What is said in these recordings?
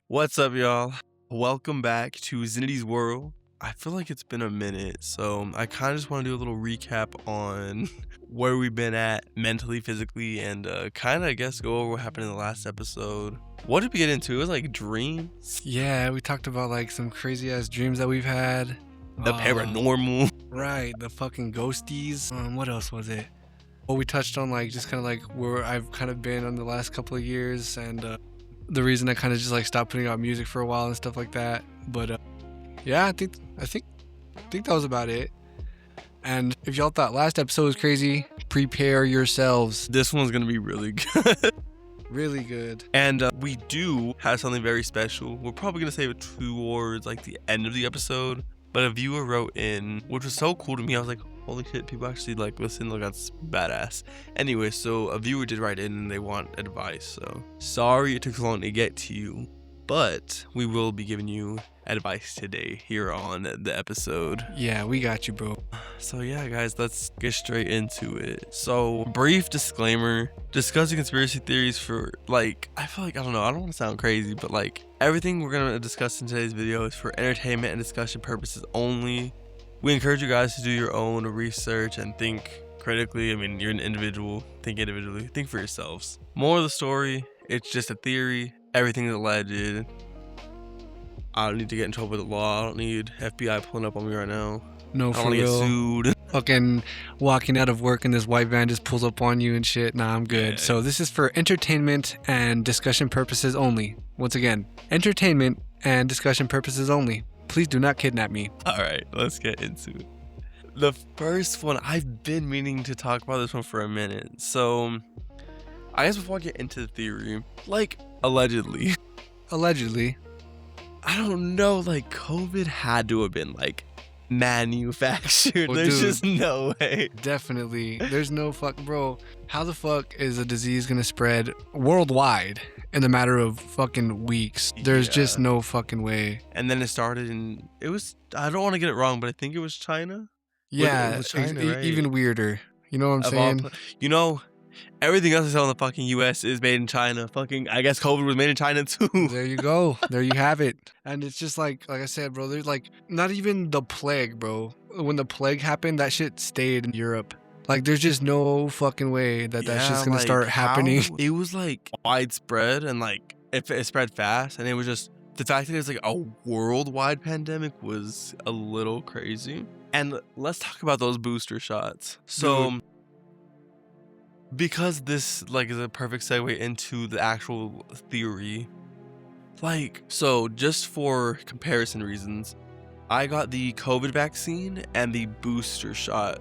What's up, y'all? Welcome back to ZZINITY'S WORLD. I feel like it's been a minute, so I kind of just want to do a little recap on where we've been at mentally, physically, and kind of, I guess, go over what happened in the last episode. What did we get into? It was like dreams, Yeah, we talked about like some crazy ass dreams that we've had. the paranormal. Right, the fucking ghosties. What else was it? Well, we touched on like just kind of like where I've kind of been on the last couple of years and the reason I kind of just like stopped putting out music for a while and stuff like that. But yeah, I think that was about it. And if y'all thought last episode was crazy, prepare yourselves. This one's gonna be really good. Really good. And we do have something very special. We're probably gonna save it towards like the end of the episode. But a viewer wrote in, which was so cool to me. I was like, holy shit, people actually like listen. Look, that's badass. Anyway, so a viewer did write in and they want advice. So sorry it took so long to get to you, but we will be giving you advice today here on the episode. Yeah, we got you, bro. So yeah, guys, let's get straight into it. So brief disclaimer, discussing conspiracy theories for like, I feel like, I don't know, I don't want to sound crazy, but like everything we're going to discuss in today's video is for entertainment and discussion purposes only. We encourage you guys to do your own research and think critically. I mean, you're an individual, think individually, think for yourselves. More of the story, it's just a theory, everything is alleged. I don't need to get in trouble with the law. I don't need FBI pulling up on me right now. No, I don't for want to get real. sued. Fucking walking out of work and this white van just pulls up on you and shit. Nah, I'm good. Yeah. So this is for entertainment and discussion purposes only. Once again, entertainment and discussion purposes only. Please do not kidnap me. All right, let's get into it. The first one, I've been meaning to talk about this one for a minute. So I guess before I get into the theory, like allegedly, I don't know, like COVID had to have been like manufactured. Well, There's dude, just no way. definitely. There's no fuck, bro. How the fuck is a disease gonna spread worldwide in a matter of fucking weeks? There's just Yeah. no fucking way. And then it started in, it was, I don't want to get it wrong, but I think it was China. Yeah, was China, right? even weirder. You know what I'm Of all saying? you know, everything else I sell in the fucking US is made in China. Fucking, I guess COVID was made in China too. There you go. There you have it. And it's just like I said, bro, there's like not even the plague, bro. When the plague happened, that shit stayed in Europe. Like there's just no fucking way that that's just gonna like, start happening. It was like widespread and like it spread fast, and it was just the fact that it was like a worldwide pandemic was a little crazy. And let's talk about those booster shots. So because this like is a perfect segue into the actual theory, like, so just for comparison reasons, I got the COVID vaccine and the booster shot,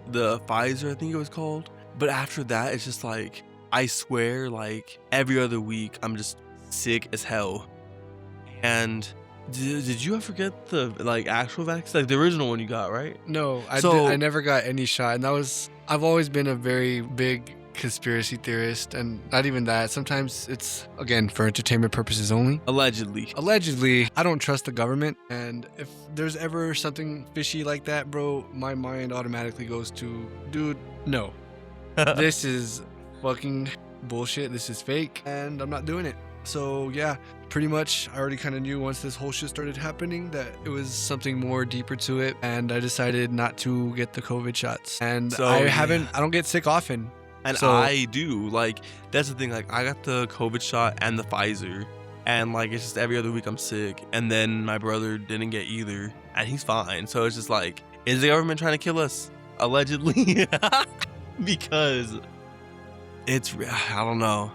the Pfizer, I think it was called. But after that, it's just like, I swear, like every other week, I'm just sick as hell. And did you ever get the like actual vaccine, like the original one you got, right? No, So- I never got any shot, and I've always been a very big conspiracy theorist, and not even that. Sometimes it's again for entertainment purposes only. Allegedly. Allegedly, I don't trust the government, and if there's ever something fishy like that, bro, my mind automatically goes to, dude, no. This is fucking bullshit. This is fake, and I'm not doing it. So yeah, pretty much I already kind of knew once this whole shit started happening that it was something more deeper to it, and I decided not to get the COVID shots. And So, I yeah. don't get sick often. And So- I do, like, that's the thing, like, I got the COVID shot and the Pfizer, and, like, it's just every other week I'm sick, and then my brother didn't get either, and he's fine, so it's just like, is the government trying to kill us? Allegedly. Because I don't know,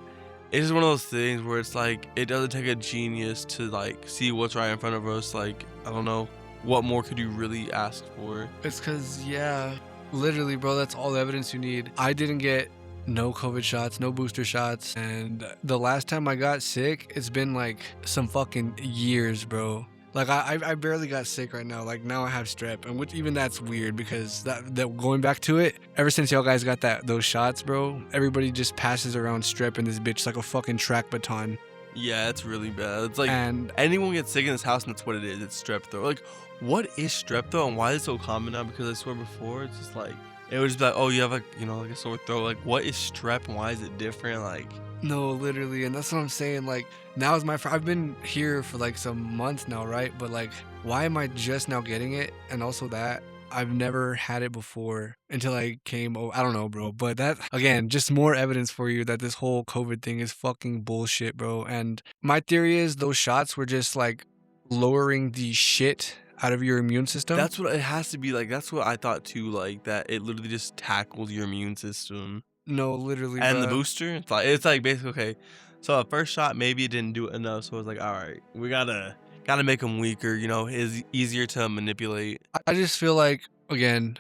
it's just one of those things where it's like, it doesn't take a genius to, like, see what's right in front of us, like, I don't know, what more could you really ask for? It's because, yeah, literally, bro, that's all the evidence you need. I didn't get no COVID shots, no booster shots. And the last time I got sick, it's been like some fucking years, bro. Like I barely got sick right now. Like now I have strep, and which even that's weird because that going back to it, ever since y'all guys got those shots, bro, everybody just passes around strep in this bitch like a fucking track baton. Yeah, it's really bad. It's like, And anyone gets sick in this house, and that's what it is. It's strep throat. Like, what is strep throat, and why is it so common now? Because I swear before, it's just like, it would just be like, oh, you have like, like a sore throat. Like, what is strep, and why is it different? Like, No, literally, and that's what I'm saying. Like, now is I've been here for like some months now, right? But like, why am I just now getting it? And also that I've never had it before until I came. Oh, I don't know, bro. But that again, just more evidence for you that this whole COVID thing is fucking bullshit, bro. And my theory is those shots were just like lowering the shit out of your immune system. That's what it has to be like. That's what I thought too. Like that, it literally just tackles your immune system. No, literally, And the bro. booster, it's like basically okay. So the first shot maybe it didn't do it enough, so it's like all right, we gotta make them weaker. You know, is easier to manipulate. I just feel like again,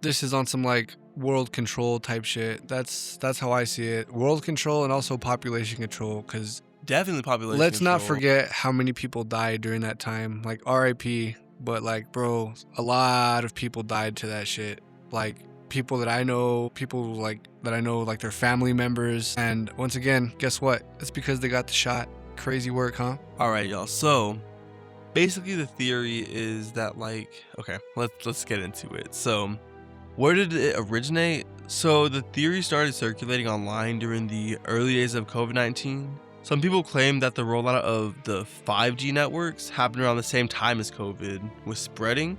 this is on some like world control type shit. That's how I see it. World control and also population control. Because Definitely population. let's not control. forget how many people died during that time. Like R.I.P. But like, bro, a lot of people died to that shit. Like people that I know, like their family members. And once again, guess what? It's because they got the shot. Crazy work, huh? All right, y'all. So basically, the theory is that like, okay, let's get into it. So, where did it originate? So the theory started circulating online during the early days of COVID-19. Some people claim that the rollout of the 5G networks happened around the same time as COVID was spreading.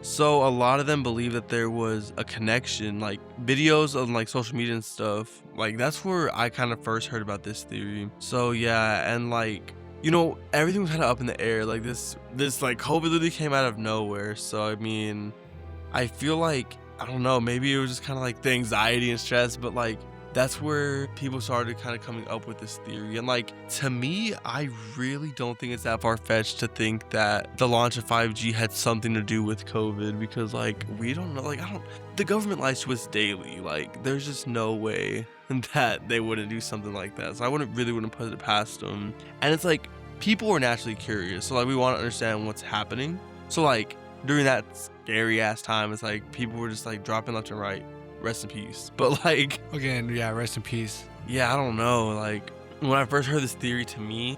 So a lot of them believe that there was a connection, like videos on like social media and stuff. Like that's where I kind of first heard about this theory. So yeah, and like, you know, everything was kind of up in the air. Like this like COVID literally came out of nowhere. So I mean, I feel like, I don't know, maybe it was just kind of like the anxiety and stress, but like that's where people started kind of coming up with this theory. And like, to me, I really don't think it's that far-fetched to think that the launch of 5G had something to do with COVID, because like, we don't know, like, the government lies to us daily. Like, there's just no way that they wouldn't do something like that. So I wouldn't put it past them. And it's like, people are naturally curious. So like, we want to understand what's happening. So like, during that scary ass time, it's like, people were just like dropping left and right. Rest in peace. But like, Again, yeah, rest in peace. yeah, I don't know. Like, when I first heard this theory, to me,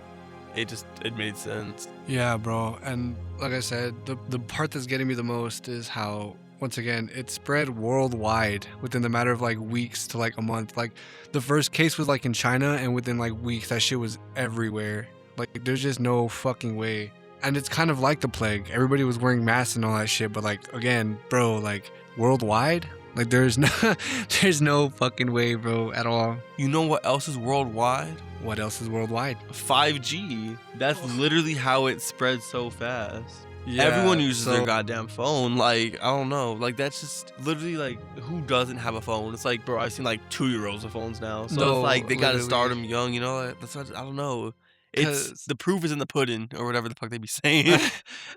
it made sense. Yeah, bro. And like I said, the part that's getting me the most is how, once again, it spread worldwide within the matter of like weeks to like a month. Like the first case was like in China, and within like weeks, that shit was everywhere. Like there's just no fucking way. And it's kind of like the plague. Everybody was wearing masks and all that shit. But like, again, bro, like worldwide, like there's no fucking way, bro, at all. You know what else is worldwide? What else is worldwide? 5G. That's literally how it spread so fast. Everyone uses their goddamn phone. Like, I don't know. Like, that's just literally like, who doesn't have a phone? It's like, bro, I've seen like 2-year-olds with phones now. So No, it's like they gotta literally. start them young. You know, like, that's what, I don't know. It's 'Cause- the proof is in the pudding, or whatever the fuck they be saying.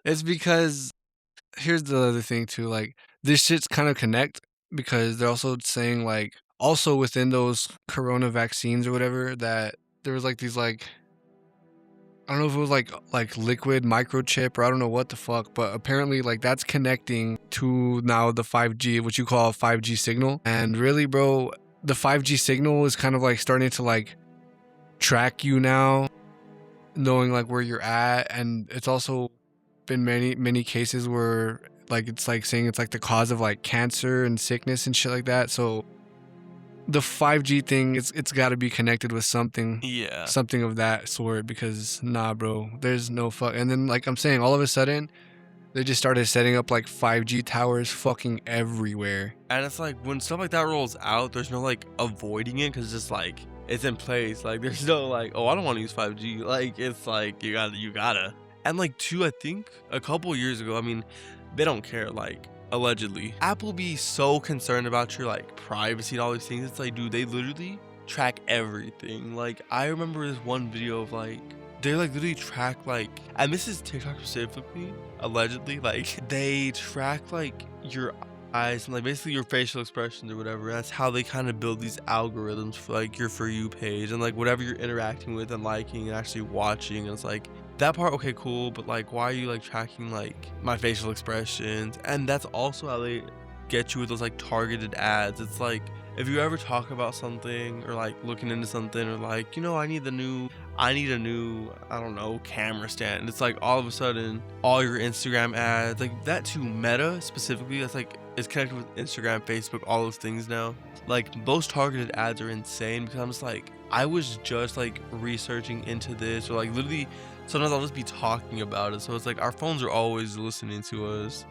It's because here's the other thing too. Like this shit's kind of connect because they're also saying like also within those corona vaccines or whatever that there was like these like I don't know if it was like liquid microchip or I don't know what the fuck, but apparently like that's connecting to now the 5G, what you call a 5G signal. And really, bro, the 5G signal is kind of like starting to like track you now, knowing like where you're at. And it's also been many cases where like it's like saying it's like the cause of like cancer and sickness and shit like that. So the 5G thing, it's got to be connected with something. Yeah. Something of that sort, because nah, bro, there's no fuck. And then like I'm saying, all of a sudden they just started setting up like 5G towers fucking everywhere. And it's like, when stuff like that rolls out, there's no like avoiding it, because it's just like, it's in place. Like there's no like, oh, I don't want to use 5G. Like it's like, you gotta. And like, too, I think a couple years ago, I mean, they don't care, like, allegedly, Apple be so concerned about your like privacy and all these things. It's like, dude, they literally track everything. Like, I remember this one video of like, they like literally track like, and this is TikTok specifically, allegedly, like they track like your eyes and like basically your facial expressions or whatever. That's how they kind of build these algorithms for like your For You page and like whatever you're interacting with and liking and actually watching. And it's like, that part, okay, cool, but like, why are you like tracking like my facial expressions? And that's also how they get you with those like targeted ads. It's like, if you ever talk about something or like looking into something or like, you know, I need the new I need a new, I don't know, camera stand. And it's like all of a sudden, all your Instagram ads, like that to Meta specifically, that's like, it's connected with Instagram, Facebook, all those things now. Like those targeted ads are insane because I'm just like, I was just like researching into this, or like literally sometimes I'll just be talking about it. So it's like our phones are always listening to us.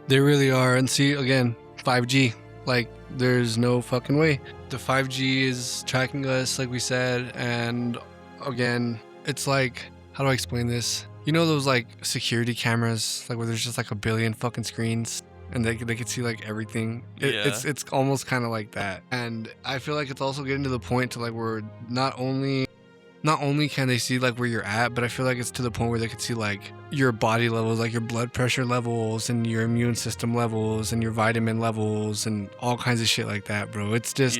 They really are. And see, again, 5G. Like, there's no fucking way. The 5G is tracking us, like we said. And again, it's like, how do I explain this? You know those like security cameras, like where there's just like a billion fucking screens and they can see like everything. It's almost kind of like that. And I feel like it's also getting to the point to like where not only can they see like where you're at, but I feel like it's to the point where they can see like your body levels, like your blood pressure levels and your immune system levels and your vitamin levels and all kinds of shit like that, bro. It's just,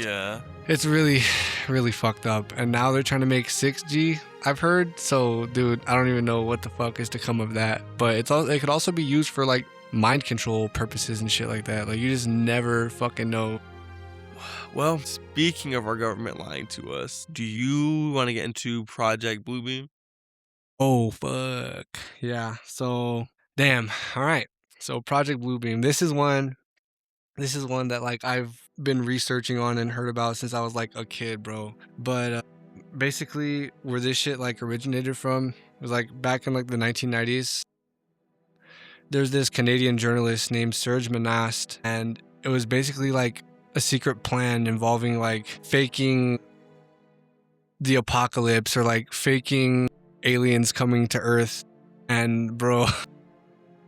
it's really, really fucked up. And now they're trying to make 6G, I've heard. So, dude, I don't even know what the fuck is to come of that. But it could also be used for like mind control purposes and shit like that. Like, you just never fucking know. Well, speaking of our government lying to us, do you want to get into Project Bluebeam? Oh, fuck. Yeah. So, damn. All right. So, Project Bluebeam. This is one that like I've been researching on and heard about since I was like a kid, bro. But basically, where this shit like originated from was like back in like the 1990s. There's this Canadian journalist named Serge Monast, and it was basically like a secret plan involving like faking the apocalypse or like faking aliens coming to Earth. And bro,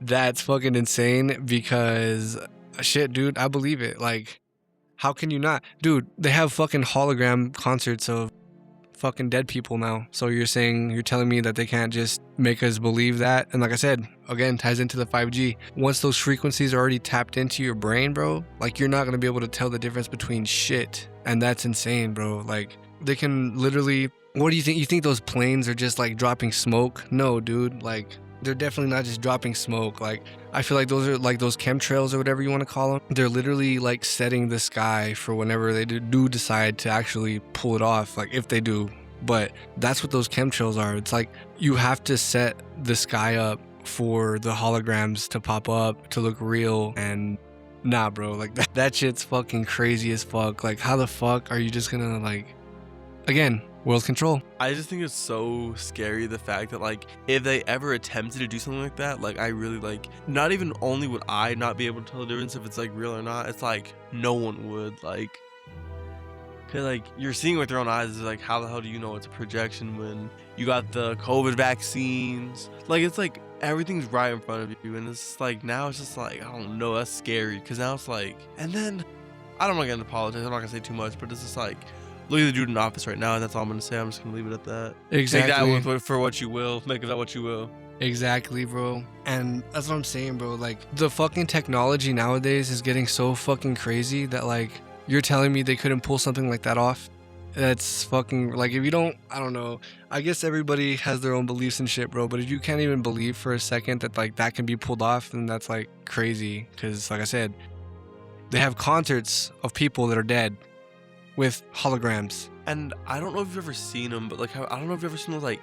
that's fucking insane because shit, dude, I believe it. Like, how can you not? Dude, they have fucking hologram concerts of fucking dead people now. So you're telling me that they can't just make us believe that? And like I said, again, ties into the 5G. Once those frequencies are already tapped into your brain, bro, like you're not going to be able to tell the difference between shit. And that's insane, bro. Like they can literally, what do you think? You think those planes are just like dropping smoke? No, dude. Like they're definitely not just dropping smoke. Like I feel like those are like those chemtrails or whatever you want to call them. They're literally like setting the sky for whenever they do decide to actually pull it off, like if they do. But that's what those chemtrails are. It's like you have to set the sky up for the holograms to pop up, to look real. And nah, bro, like that shit's fucking crazy as fuck. Like how the fuck are you just gonna like, again, world control? I just think it's so scary, the fact that like if they ever attempted to do something like that, like I really like, not even only would I not be able to tell the difference if it's like real or not, it's like no one would. Like, cause like you're seeing with your own eyes, is like how the hell do you know it's a projection when you got the COVID vaccines? Like it's like everything's right in front of you, and it's like now it's just like I don't know, that's scary. Cause now it's like, and then I don't want to get into politics, I'm not gonna say too much, but it's just like, look at the dude in office right now, and that's all I'm going to say. I'm just going to leave it at that. Exactly. Take that for what you will. Make of that what you will. Exactly, bro. And that's what I'm saying, bro. Like, the fucking technology nowadays is getting so fucking crazy that, like, you're telling me they couldn't pull something like that off? That's fucking, like, if you don't, I don't know. I guess everybody has their own beliefs and shit, bro. But if you can't even believe for a second that, like, that can be pulled off, then that's, like, crazy. Because, like I said, they have concerts of people that are dead with holograms. And I don't know if you've ever seen them, but like I don't know if you've ever seen those like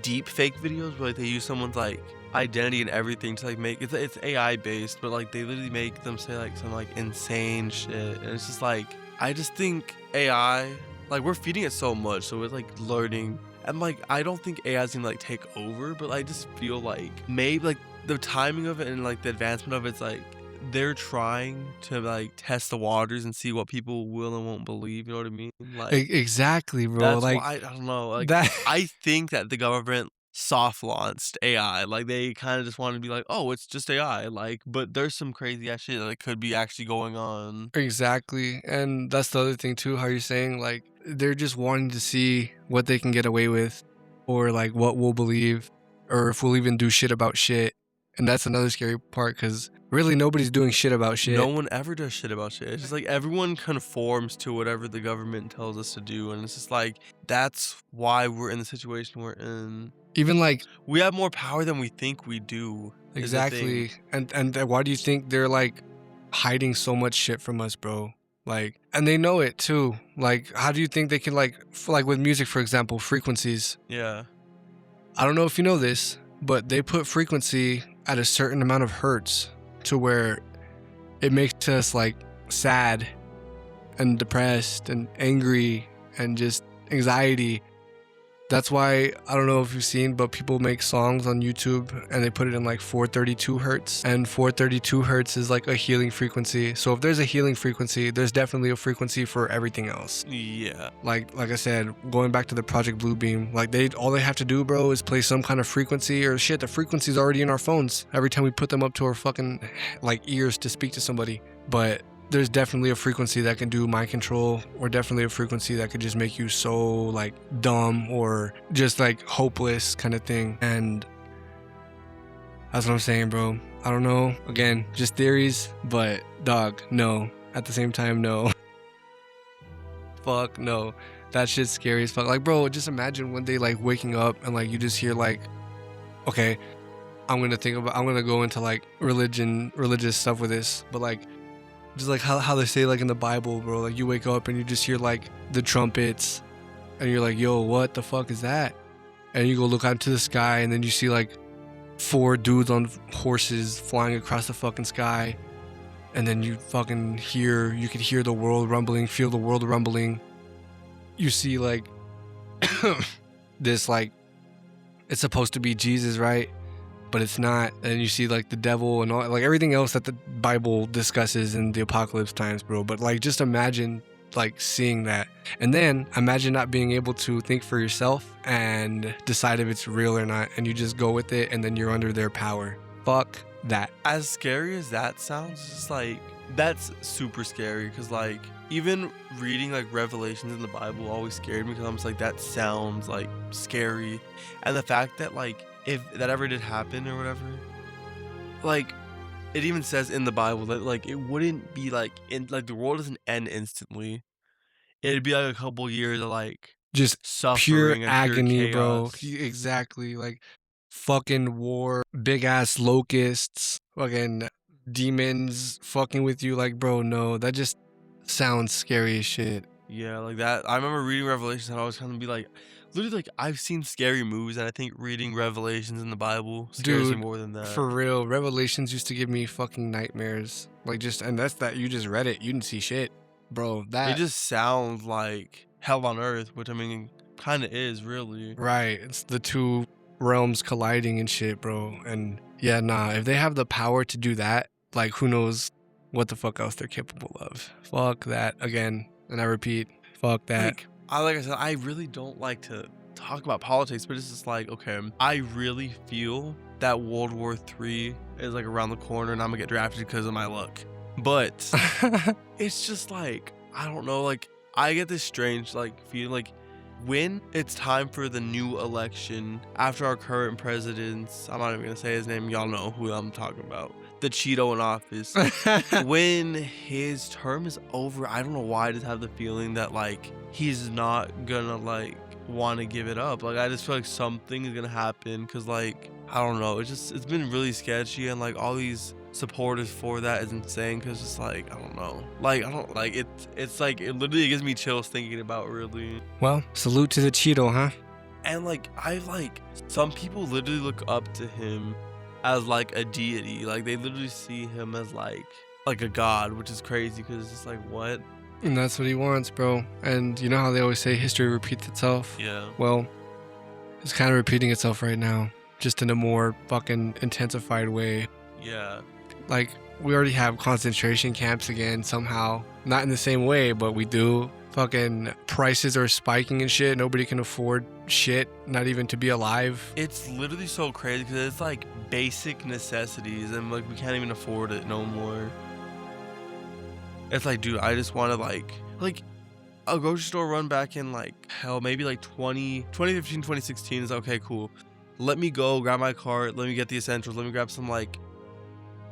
deep fake videos where like they use someone's like identity and everything to like make it's AI based, but like they literally make them say like some like insane shit. And it's just like, I just think AI, like we're feeding it so much, so it's like learning. And like I don't think AI is gonna like take over, but I just feel like maybe like the timing of it and like the advancement of it's like they're trying to like test the waters and see what people will and won't believe. You know what I mean? Like exactly, bro. That's like why I don't know. Like that. I think that the government soft launched AI. Like they kind of just want to be like, oh, it's just AI. Like, but there's some crazy ass shit that could be actually going on. Exactly. And that's the other thing too, how you're saying like they're just wanting to see what they can get away with, or like what we'll believe, or if we'll even do shit about shit. And that's another scary part, because really nobody's doing shit about shit. No one ever does shit about shit. It's just like everyone conforms to whatever the government tells us to do. And it's just like, that's why we're in the situation we're in. Even like, we have more power than we think we do. Exactly. And why do you think they're like hiding so much shit from us, bro? Like, and they know it too. Like, how do you think they can like with music, for example, frequencies? Yeah. I don't know if you know this, but they put frequency at a certain amount of hertz to where it makes us like sad and depressed and angry and just anxiety. That's why, I don't know if you've seen, but people make songs on YouTube and they put it in like 432 hertz. And 432 hertz is like a healing frequency. So if there's a healing frequency, there's definitely a frequency for everything else. Yeah. Like I said, going back to the Project Bluebeam, like all they have to do, bro, is play some kind of frequency or shit. The frequency's already in our phones every time we put them up to our fucking like ears to speak to somebody. But there's definitely a frequency that can do mind control, or definitely a frequency that could just make you so like dumb or just like hopeless kind of thing. And that's what I'm saying, bro. I don't know. Again, just theories, but dog, no. At the same time, no. Fuck no. That shit's scary as fuck. Like, bro, just imagine one day like waking up and like you just hear like, okay, I'm gonna go into like religious stuff with this, but like just like how they say like in the Bible, bro, like you wake up and you just hear like the trumpets and you're like, yo, what the fuck is that? And you go look out to the sky and then you see like 4 dudes on horses flying across the fucking sky. And then you could hear the world rumbling, feel the world rumbling. You see like this, like it's supposed to be Jesus, right? But it's not. And you see like the devil and all, like everything else that the Bible discusses in the apocalypse times, bro. But like just imagine like seeing that, and then imagine not being able to think for yourself and decide if it's real or not, and you just go with it and then you're under their power. Fuck that. As scary as that sounds, it's like that's super scary, because like even reading like Revelations in the Bible always scared me, because I'm just like, that sounds like scary. And the fact that like if that ever did happen or whatever, like it even says in the Bible that like it wouldn't be like the world doesn't end instantly. It'd be like a couple years of like Just suffering pure and agony, pure bro. chaos. Exactly. Like fucking war, big ass locusts, fucking demons fucking with you. Like, bro, no, that just sounds scary as shit. Yeah, like that. I remember reading Revelations and I was kind of be like, literally, like I've seen scary movies, and I think reading Revelations in the Bible scares me Dude, more than that. for real, Revelations used to give me fucking nightmares. Like and that's that you just read it, you didn't see shit, bro. That It just sounds like hell on earth, which I mean, kind of is really. right. It's the two realms colliding and shit, bro. And yeah, nah. If they have the power to do that, like who knows what the fuck else they're capable of. Fuck that again, and I repeat, fuck that. Like I said, I really don't like to talk about politics, but it's just like, okay, I really feel that World War III is like around the corner and I'm gonna get drafted because of my luck. But it's just like, I don't know, like I get this strange like feeling like when it's time for the new election after our current president's, I'm not even gonna say his name, y'all know who I'm talking about, the Cheeto in office. When his term is over, I don't know why I just have the feeling that like he's not gonna like want to give it up. Like I just feel like something is gonna happen, because like I don't know, it's been really sketchy, and like all these supporters for that is insane, because it's like I don't know, like I don't like it's like it literally gives me chills thinking about, really. Well, salute to the Cheeto, huh? And like I like some people literally look up to him as like a deity, like they literally see him as like a god, which is crazy, because it's just like, what? And that's what he wants, bro. And you know how they always say history repeats itself? Yeah. Well, it's kind of repeating itself right now, just in a more fucking intensified way. Yeah. Like, we already have concentration camps again somehow. Not in the same way, but we do. Fucking prices are spiking and shit. Nobody can afford shit, not even to be alive. It's literally so crazy, because it's like basic necessities, and like we can't even afford it no more. It's like, dude, I just want to like a grocery store run back in like hell, maybe like 2015, 2016 is okay, cool. Let me go grab my cart. Let me get the essentials. Let me grab some like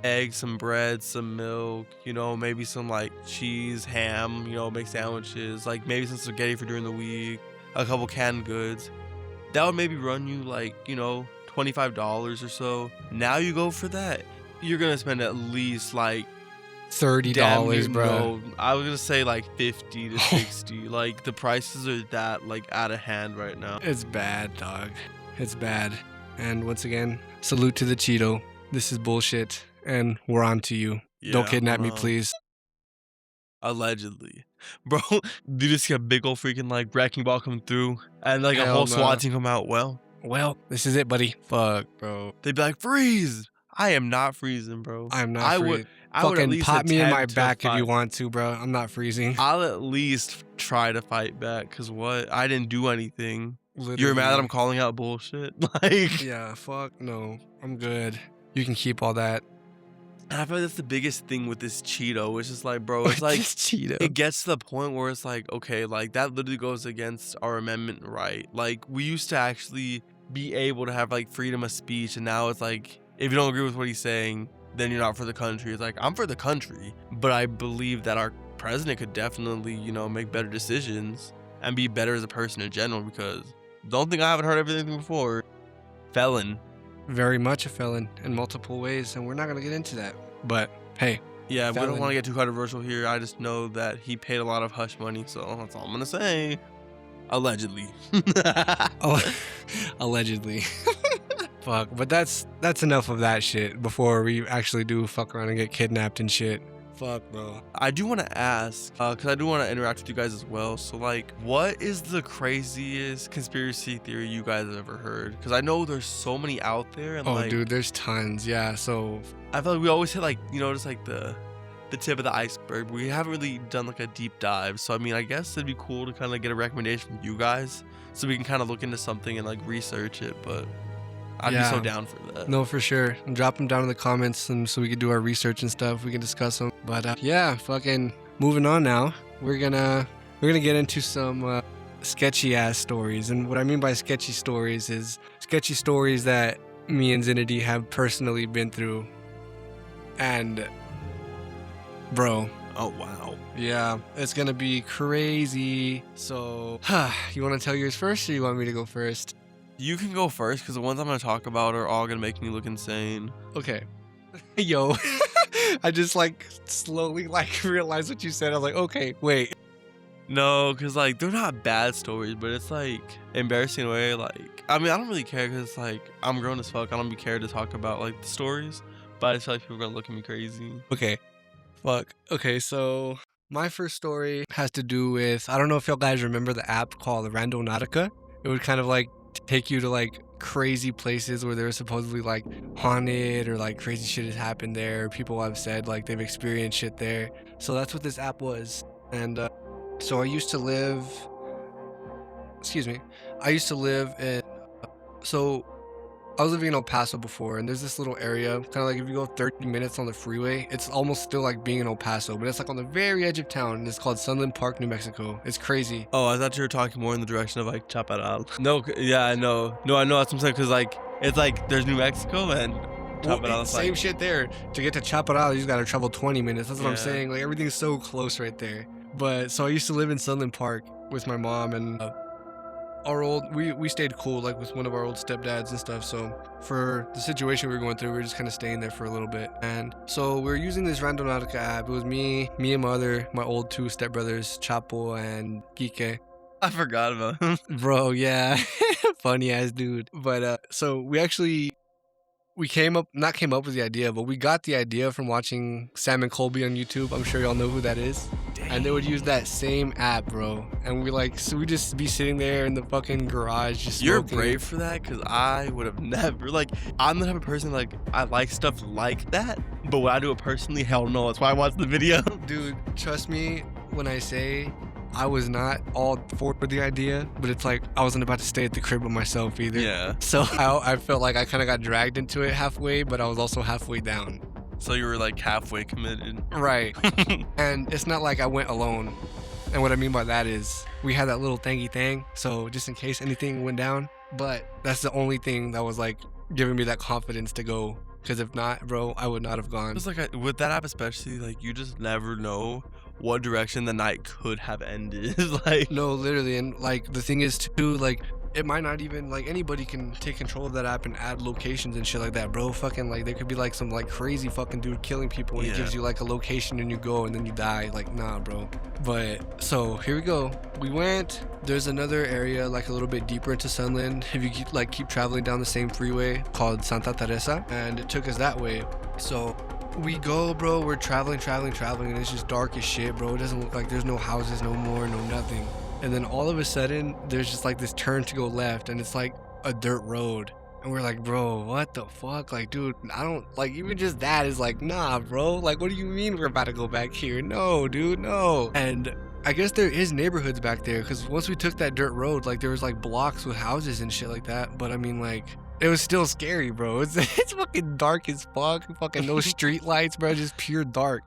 eggs, some bread, some milk, you know, maybe some like cheese, ham, you know, make sandwiches, like maybe some spaghetti for during the week, a couple canned goods. That would maybe run you like, you know, $25 or so. Now you go for that, you're gonna spend at least like $30, bro. No, I was gonna say like 50 to 60. Like the prices are that like out of hand right now. It's bad, dog. It's bad. And once again, salute to the Cheeto. This is bullshit, and we're on to you. Don't kidnap me, please. Allegedly. Bro, you just see a big old freaking like wrecking ball come through and like a whole SWAT team come out. Well, this is it, buddy. Fuck, bro. They'd be like, freeze. I am not freezing, bro. I'm not freezing. I would at least pop me in my back fight. if you want to, bro. I'm not freezing. I'll at least try to fight back, because what? I didn't do anything. Literally. You're mad that I'm calling out bullshit? Like, yeah, fuck no. I'm good. You can keep all that. And I feel like that's the biggest thing with this Cheeto, which is like, bro, it's like, Cheeto. It gets to the point where it's like, okay, like that literally goes against our amendment right. Like we used to actually be able to have like freedom of speech, and now it's like, if you don't agree with what he's saying, then you're not for the country. It's like, I'm for the country, but I believe that our president could definitely, you know, make better decisions and be better as a person in general, because don't think I haven't heard everything before. Felon. Very much a felon in multiple ways, and we're not going to get into that. But hey. Yeah, we don't want to get too controversial here. I just know that he paid a lot of hush money, so that's all I'm going to say. Allegedly. Allegedly. Fuck, but that's enough of that shit before we actually do fuck around and get kidnapped and shit. Fuck, bro. I do want to ask, because I do want to interact with you guys as well. So, like, what is the craziest conspiracy theory you guys have ever heard? Because I know there's so many out there. And like, dude, there's tons. Yeah, so I feel like we always hit, like, you know, just like the tip of the iceberg. We haven't really done like a deep dive. So, I mean, I guess it'd be cool to kind of get a recommendation from you guys so we can kind of look into something and like research it. But I'd be so down for that. No, for sure. Drop them down in the comments and so we can do our research and stuff. We can discuss them. But yeah, fucking moving on now. We're gonna get into some sketchy ass stories. And what I mean by sketchy stories is sketchy stories that me and Zinity have personally been through. And bro. Oh wow. Yeah, it's gonna be crazy. So you wanna tell yours first or you want me to go first? You can go first, because the ones I'm going to talk about are all going to make me look insane. Okay. Yo, I just like slowly like realized what you said. I was like, okay, wait. No, because like they're not bad stories, but it's like embarrassing in a way. Like, I mean, I don't really care, because like I'm grown as fuck. I don't be care to talk about like the stories, but I just feel like people are going to look at me crazy. Okay. Fuck. Okay, so my first story has to do with, I don't know if y'all guys remember the app called Randonautica. It would kind of like take you to like crazy places where they're supposedly like haunted or like crazy shit has happened there. People have said like they've experienced shit there. So that's what this app was. And so I used to live in, so I was living in El Paso before, and there's this little area, kind of like if you go 30 minutes on the freeway, it's almost still like being in El Paso, but it's like on the very edge of town, and it's called Sunland Park, New Mexico. It's crazy. Oh, I thought you were talking more in the direction of like Chaparral. No, yeah, I know. No, I know that's what I'm saying, because like, it's like there's New Mexico and Chaparral. Well, same shit there. To get to Chaparral, you just gotta travel 20 minutes. That's what I'm saying. Like, everything's so close right there. But so I used to live in Sunland Park with my mom, and we stayed cool, like with one of our old stepdads and stuff. So for the situation we were going through, we were just kind of staying there for a little bit. And so we were using this Randonautica app. It was me and my old two stepbrothers, Chapo and Kike. I forgot about him. Bro, yeah. Funny ass dude. But so we not came up with the idea, but we got the idea from watching Sam and Colby on YouTube. I'm sure y'all know who that is. Dang. And they would use that same app, bro. And we just be sitting there in the fucking garage just smoking. You're brave for that, because I would have never, like, I'm the type of person, like, I like stuff like that, but would I do it personally? Hell no. That's why I watched the video. Dude, trust me when I say I was not all for the idea, but it's like I wasn't about to stay at the crib with myself either. Yeah. So I felt like I kind of got dragged into it halfway, but I was also halfway down. So you were like halfway committed. Right. And it's not like I went alone. And what I mean by that is we had that little thingy thing, so just in case anything went down. But that's the only thing that was like giving me that confidence to go. Because if not, bro, I would not have gone. It's like with that app especially, like you just never know what direction the night could have ended. Like, no, literally. And like the thing is too, like it might not even, like, anybody can take control of that app and add locations and shit like that, bro. Fucking, like, there could be like some like crazy fucking dude killing people and he gives you like a location and you go and then you die. Like, nah, bro. But so here we go. We went. There's another area like a little bit deeper into Sunland if you keep traveling down the same freeway, called Santa Teresa, and it took us that way. So we go, bro. We're traveling, and it's just dark as shit, bro. It doesn't look like there's no houses no more, no nothing. And then all of a sudden, there's just like this turn to go left, and it's like a dirt road. And we're like, bro, what the fuck? Like, dude, I don't, like, even just that is like, nah, bro. Like, what do you mean we're about to go back here? No, dude, no. And I guess there is neighborhoods back there, because once we took that dirt road, like, there was like blocks with houses and shit like that. But I mean, like, it was still scary, bro. It's fucking dark as fuck. Fucking no street lights, bro. Just pure dark.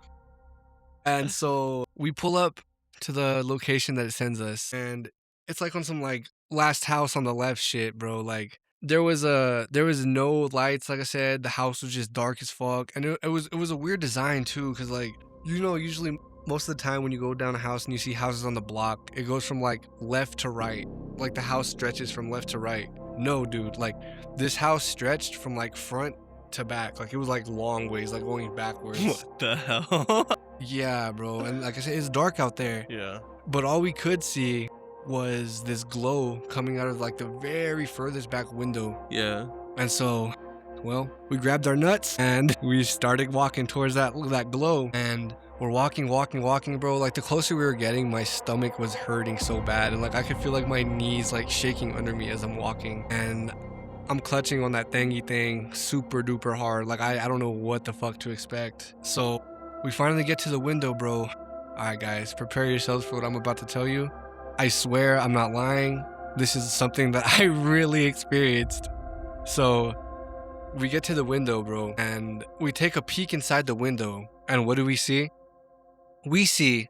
And so we pull up to the location that it sends us, and it's like on some like last house on the left shit, bro. Like, there was no lights, like I said. The house was just dark as fuck, and it was a weird design too, because, like, you know, usually most of the time when you go down a house and you see houses on the block, it goes from like left to right, like the house stretches from left to right. No, dude, like, this house stretched from like front to back. Like, it was like long ways, like going backwards. What the hell? Yeah, bro. And like I said, it's dark out there. Yeah. But all we could see was this glow coming out of like the very furthest back window. Yeah. And so, well, we grabbed our nuts and we started walking towards that glow. And we're walking, bro. Like, the closer we were getting, my stomach was hurting so bad. And like, I could feel like my knees like shaking under me as I'm walking. And I'm clutching on that thingy thing super duper hard. Like, I don't know what the fuck to expect. So we finally get to the window, bro. All right, guys, prepare yourselves for what I'm about to tell you. I swear I'm not lying. This is something that I really experienced. So we get to the window, bro, and we take a peek inside the window. And what do we see? We see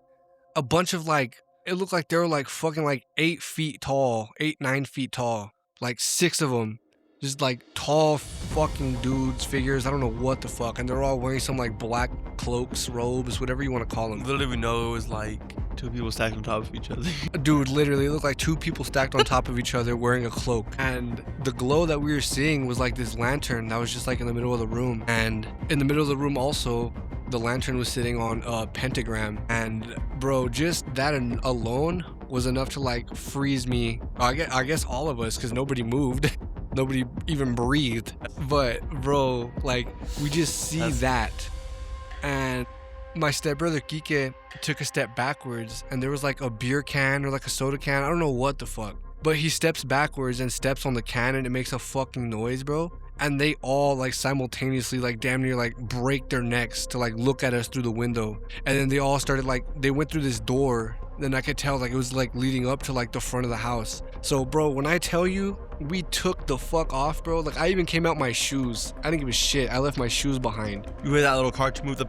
a bunch of, like, it looked like they were like fucking like 8 feet tall, 9 feet tall, like 6 of them. Just like tall fucking dudes, figures, I don't know what the fuck. And they're all wearing some like black cloaks, robes, whatever you want to call them. Literally, we know it was like 2 people stacked on top of each other. Dude, literally, it looked like 2 people stacked on top of each other wearing a cloak. And the glow that we were seeing was like this lantern that was just like in the middle of the room. And in the middle of the room also, the lantern was sitting on a pentagram. And bro, just that alone was enough to like freeze me. I guess all of us, because nobody moved. Nobody even breathed. But bro, like, we just see that. And my stepbrother Kike took a step backwards, and there was like a beer can or like a soda can. I don't know what the fuck. But he steps backwards and steps on the can, and it makes a fucking noise, bro. And they all like simultaneously like damn near like break their necks to like look at us through the window. And then they all started like, they went through this door. Then I could tell like it was like leading up to like the front of the house. So bro, when I tell you we took the fuck off, bro, like I even came out my shoes. I didn't give a shit. I left my shoes behind. You heard that little cartoon move, the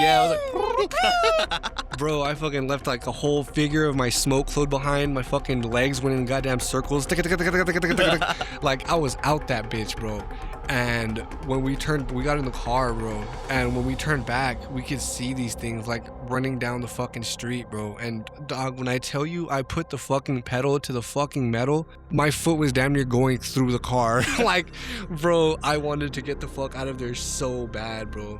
yeah, I was like, bro, I fucking left like a whole figure of my smoke cloud behind. My fucking legs went in goddamn circles. Like, I was out that bitch, bro. And when we got in the car, bro, and when we turned back, we could see these things like running down the fucking street, bro. And dog, when I tell you I put the fucking pedal to the fucking metal, my foot was damn near going through the car. Like, bro, I wanted to get the fuck out of there so bad, bro.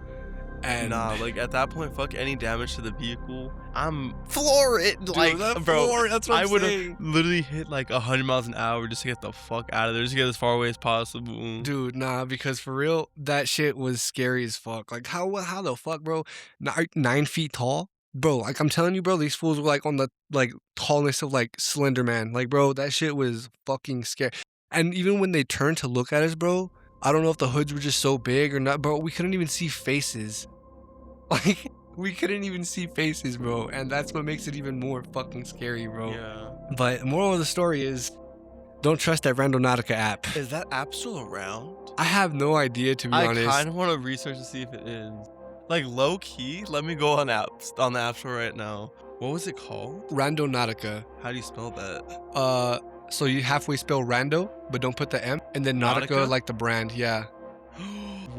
And nah, like at that point, fuck any damage to the vehicle. I'm floor it, dude, like, bro. Floor, that's what I I'm would saying. have literally hit like 100 miles an hour just to get the fuck out of there, just to get as far away as possible. Dude, nah, because for real, that shit was scary as fuck. Like, how the fuck, bro? 9 feet tall, bro. Like, I'm telling you, bro, these fools were like on the like tallness of like Slender Man. Like, bro, that shit was fucking scary. And even when they turned to look at us, bro, I don't know if the hoods were just so big or not, bro. We couldn't even see faces. Like, we couldn't even see faces, bro. And that's what makes it even more fucking scary, bro. Yeah. But the moral of the story is, don't trust that Randonautica app. Is that app still around? I have no idea, to be honest. I kind of want to research to see if it is. Like, low key, let me go on the app store right now. What was it called? Randonautica. How do you spell that? So you halfway spell rando, but don't put the M, and then Nautica Nautica? like the brand, yeah.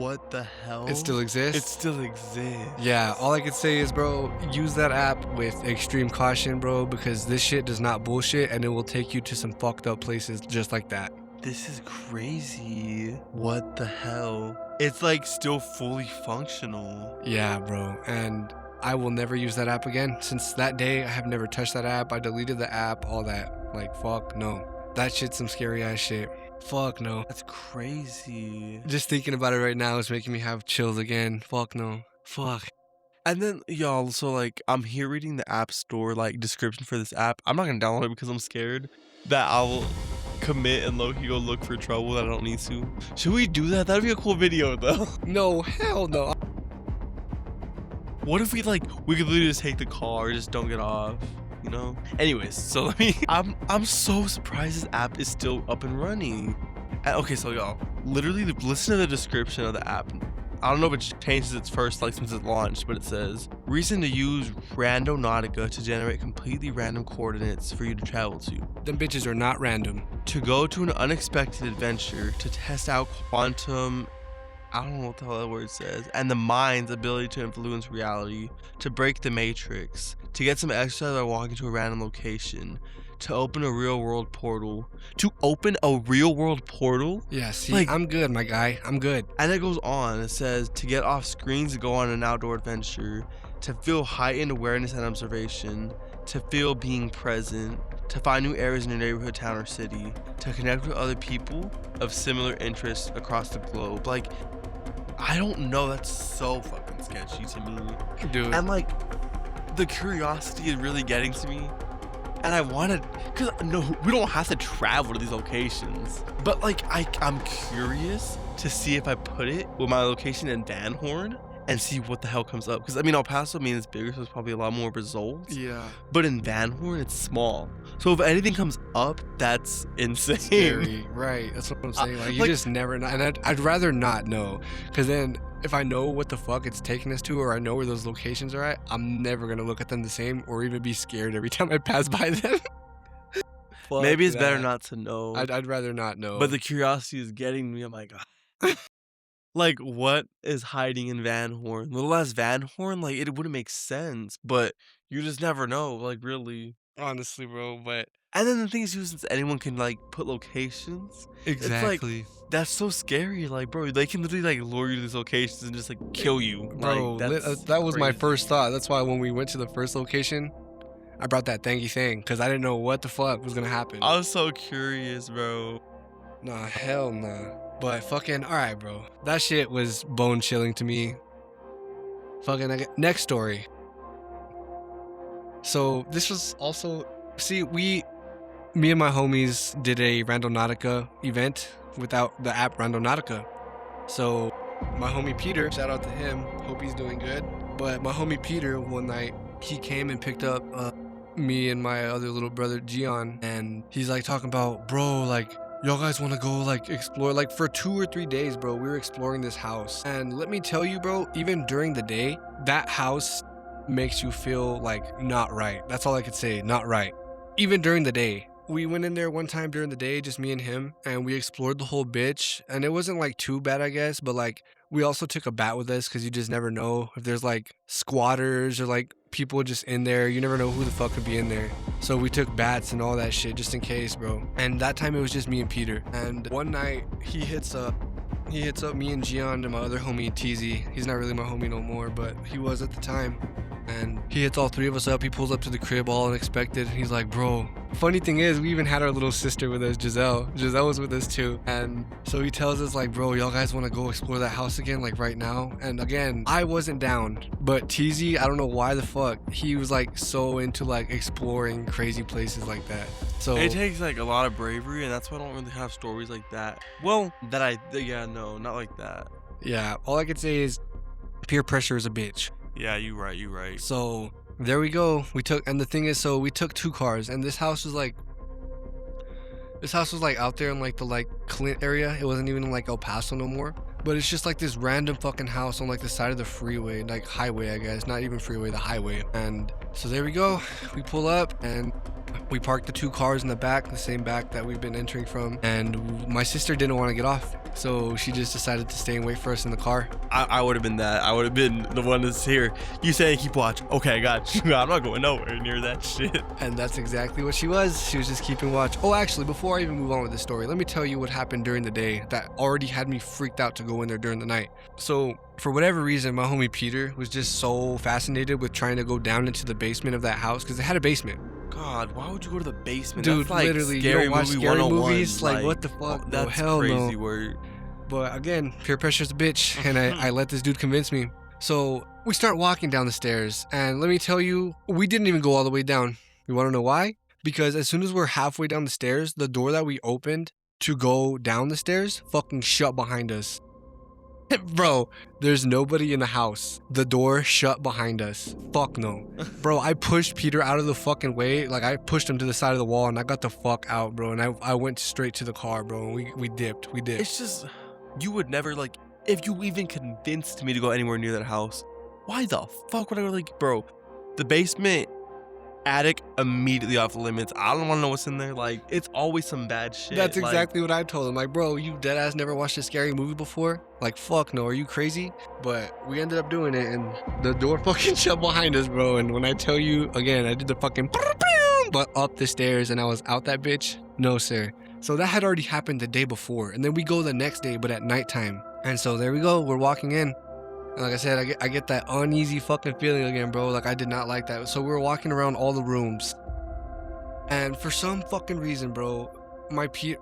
What the hell? It still exists? It still exists. Yeah, all I could say is, bro, use that app with extreme caution, bro, because this shit does not bullshit and it will take you to some fucked up places just like that. This is crazy. What the hell? It's like still fully functional. Yeah, bro, and I will never use that app again. Since that day, I have never touched that app. I deleted the app, all that. Like, fuck no. That shit's some scary ass shit. Fuck no. That's crazy. Just thinking about it right now is making me have chills again. Fuck no. Fuck. And then, y'all, so like, I'm here reading the app store, like, description for this app. I'm not gonna download it because I'm scared that I'll commit and low-key go look for trouble that I don't need to. Should we do that? That'd be a cool video, though. No, hell no. What if we could literally just take the car, just don't get off, you know? Anyways, so let me, I'm so surprised this app is still up and running. Okay, so y'all, literally listen to the description of the app. I don't know if it changes its first, like, since it launched, but it says, reason to use Randonautica to generate completely random coordinates for you to travel to. Them bitches are not random. To go to an unexpected adventure, to test out quantum, I don't know what the hell that word says, and the mind's ability to influence reality, to break the matrix, to get some exercise by walking to a random location, to open a real world portal. To open a real world portal? Yeah, see, Like- I'm good, my guy. I'm good. And it goes on. It says to get off screens to go on an outdoor adventure, to feel heightened awareness and observation, to feel being present, to find new areas in your neighborhood, town, or city, to connect with other people of similar interests across the globe. Like, I don't know. That's so fucking sketchy to me. Dude. And like, the curiosity is really getting to me. And I wanted, cause no, we don't have to travel to these locations. But like, I'm curious to see if I put it with my location in Van Horn and see what the hell comes up. Cause I mean, El Paso, I mean, it's bigger, so there's probably a lot more results. Yeah. But in Van Horn, it's small. So if anything comes up, that's insane. Scary. Right. That's what I'm saying. Like, you like- just never know. And I'd rather not know. Because then if I know what the fuck it's taking us to, or I know where those locations are at, I'm never going to look at them the same or even be scared every time I pass by them. Fuck Maybe it's better that. not to know. I'd rather not know. But the curiosity is getting me. I'm like, ah. Like, what is hiding in Van Horn? Little ass Van Horn? Like, it wouldn't make sense, but you just never know, like, really. honestly, bro, but And then the thing is, too, since anyone can, like, put locations, exactly. that's so scary. Like, bro, they can literally, like, lure you to these locations and just, like, kill you. Bro, Like, that's that was my crazy. first thought. That's why when we went to the first location, I brought that thangy thing because I didn't know what the fuck was gonna happen. I was so curious, bro. Nah, hell nah. But fucking, alright, bro. That shit was bone chilling to me. Fucking, next story. So, this was also, see, me and my homies did a Randonautica event without the app Randonautica. So, my homie Peter, shout out to him, hope he's doing good. But my homie Peter, one night, he came and picked up me and my other little brother Gian, and he's like talking about, bro, like, y'all guys want to go like explore? Like, for 2 or 3 days, bro, we were exploring this house, and let me tell you, bro, even during the day, that house makes you feel like not right. That's all I could say, not right. Even during the day, we went in there one time during the day, just me and him, and we explored the whole bitch, and it wasn't like too bad, I guess, but like, we also took a bat with us because you just never know if there's like squatters or like people just in there. You never know who the fuck could be in there. So we took bats and all that shit just in case, bro. And that time it was just me and Peter. And one night he hits up me and Gian and my other homie TZ. He's not really my homie no more, but he was at the time. And he hits all 3 of us up. He pulls up to the crib all unexpected. And he's like, bro. Funny thing is, we even had our little sister with us, Giselle. Giselle was with us too. And so he tells us like, bro, y'all guys want to go explore that house again, like right now? And again, I wasn't down. But TZ, I don't know why the fuck, he was like so into like exploring crazy places like that. So It takes like a lot of bravery, and that's why I don't really have stories like that. Well, no, not like that. yeah, all I could say is peer pressure is a bitch. Yeah, you right. So there we go. And the thing is, so we took 2 cars, and this house was like out there in like the like Clint area. It wasn't even in like El Paso no more. But it's just like this random fucking house on like the side of the freeway, like highway, I guess. Not even freeway, the highway. And so there we go. We pull up, and We parked the 2 cars in the back, the same back that we've been entering from, and my sister didn't want to get off, so she just decided to stay and wait for us in the car. I would have been that. I would have been the one that's here. You saying keep watch. Okay, I got you. I'm not going nowhere near that shit. And that's exactly what she was. She was just keeping watch. Oh, actually, before I even move on with the story, let me tell you what happened during the day that already had me freaked out to go in there during the night. So, for whatever reason, my homie Peter was just so fascinated with trying to go down into the basement of that house because it had a basement. God, why would you go to the basement? Dude, that's like literally, scary you don't watch movie scary 101. movies? Like, what the fuck? That's No, hell crazy no. word. But again, peer pressure's a bitch, and I let this dude convince me. So we start walking down the stairs, and let me tell you, we didn't even go all the way down. You want to know why? Because as soon as we're halfway down the stairs, the door that we opened to go down the stairs fucking shut behind us. Bro, there's nobody in the house. The door shut behind us. Fuck no. Bro, I pushed Peter out of the fucking way. Like, I pushed him to the side of the wall, and I got the fuck out, bro. And I went straight to the car, bro. And we dipped. It's just, you would never, like, if you even convinced me to go anywhere near that house, why the fuck would I go, like, bro, the basement, attic, immediately off limits. I don't want to know what's in there. Like, it's always some bad shit. That's Like, exactly what I told him. Like, bro, you deadass never watched a scary movie before? Like, fuck no, are you crazy? But we ended up doing it, and the door fucking shut behind us, bro. And when I tell you, again, I did the fucking but up the stairs, and I was out that bitch. No, sir. So that had already happened the day before. And then we go the next day, but at nighttime. And so there we go. We're walking in. And like I said, I get that uneasy fucking feeling again, bro. Like, I did not like that. So we're walking around all the rooms. And for some fucking reason, bro, my friend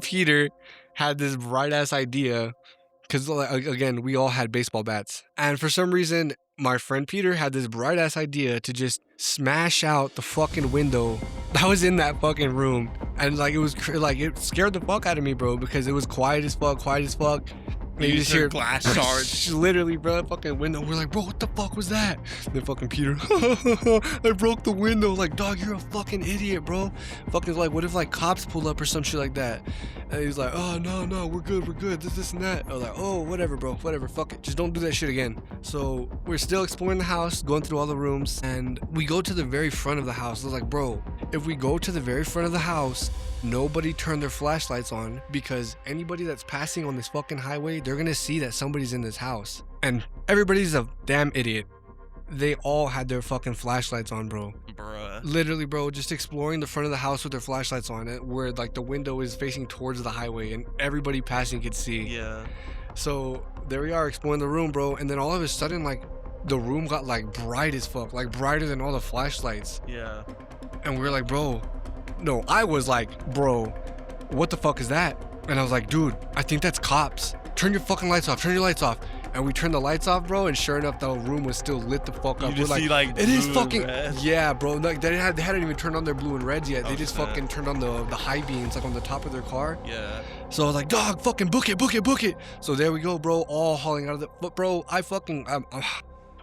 Peter had this bright ass idea. Because, again, we all had baseball bats. And for some reason, my friend Peter had this bright ass idea to just smash out the fucking window that was in that fucking room. And like, it scared the fuck out of me, bro, because it was quiet as fuck. And you just hear glass shards. Literally, bro, fucking window. We're like, bro, what the fuck was that? And then fucking Peter, I broke the window. Like, dog, you're a fucking idiot, bro. Fucking like, what if like cops pull up or some shit like that? And he's like, oh, no, we're good. This and that. I was like, oh, whatever, bro, whatever. Fuck it. Just don't do that shit again. So we're still exploring the house, going through all the rooms, and we go to the very front of the house. I was like, bro, if we go to the very front of the house, nobody turned their flashlights on, because anybody that's passing on this fucking highway, they're gonna see that somebody's in this house. And everybody's a damn idiot. They all had their fucking flashlights on, bro. Bruh. Literally, bro, just exploring the front of the house with their flashlights on it, where like the window is facing towards the highway and everybody passing could see. Yeah. So there we are exploring the room, bro. And then all of a sudden, like, the room got like bright as fuck, like brighter than all the flashlights. Yeah. And we were like, bro, no, I was like, bro, what the fuck is that? And I was like, dude, I think that's cops. Turn your fucking lights off. Turn your lights off. And we turned the lights off, bro, and sure enough, the room was still lit the fuck up. You just We're see like it is blue fucking and red. yeah, bro. Like they hadn't even turned on their blue and reds yet. They Oh, just yeah. fucking turned on the high beams like on the top of their car. Yeah. So I was like, dog, fucking book it. So there we go, bro. All hauling out of the. But bro, I fucking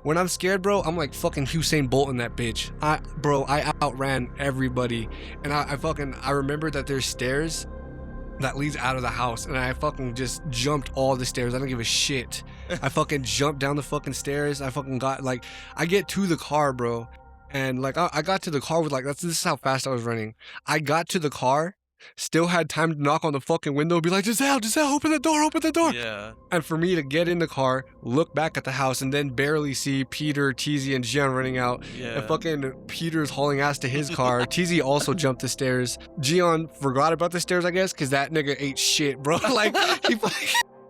when I'm scared, bro, I'm like fucking Usain Bolt in that bitch. I outran everybody, and I remember that there's stairs that leads out of the house, and I fucking just jumped all the stairs. I don't give a shit. I fucking jumped down the fucking stairs. I fucking got like, I get to the car, bro, and like I got to the car with like this is how fast I was running. I got to the car, still had time to knock on the fucking window, be like, Giselle, open the door. Yeah. And for me to get in the car, look back at the house, and then barely see Peter, TZ, and Gian running out. Yeah. And fucking Peter's hauling ass to his car. TZ also jumped the stairs. Gian forgot about the stairs, I guess, because that nigga ate shit, bro. Like,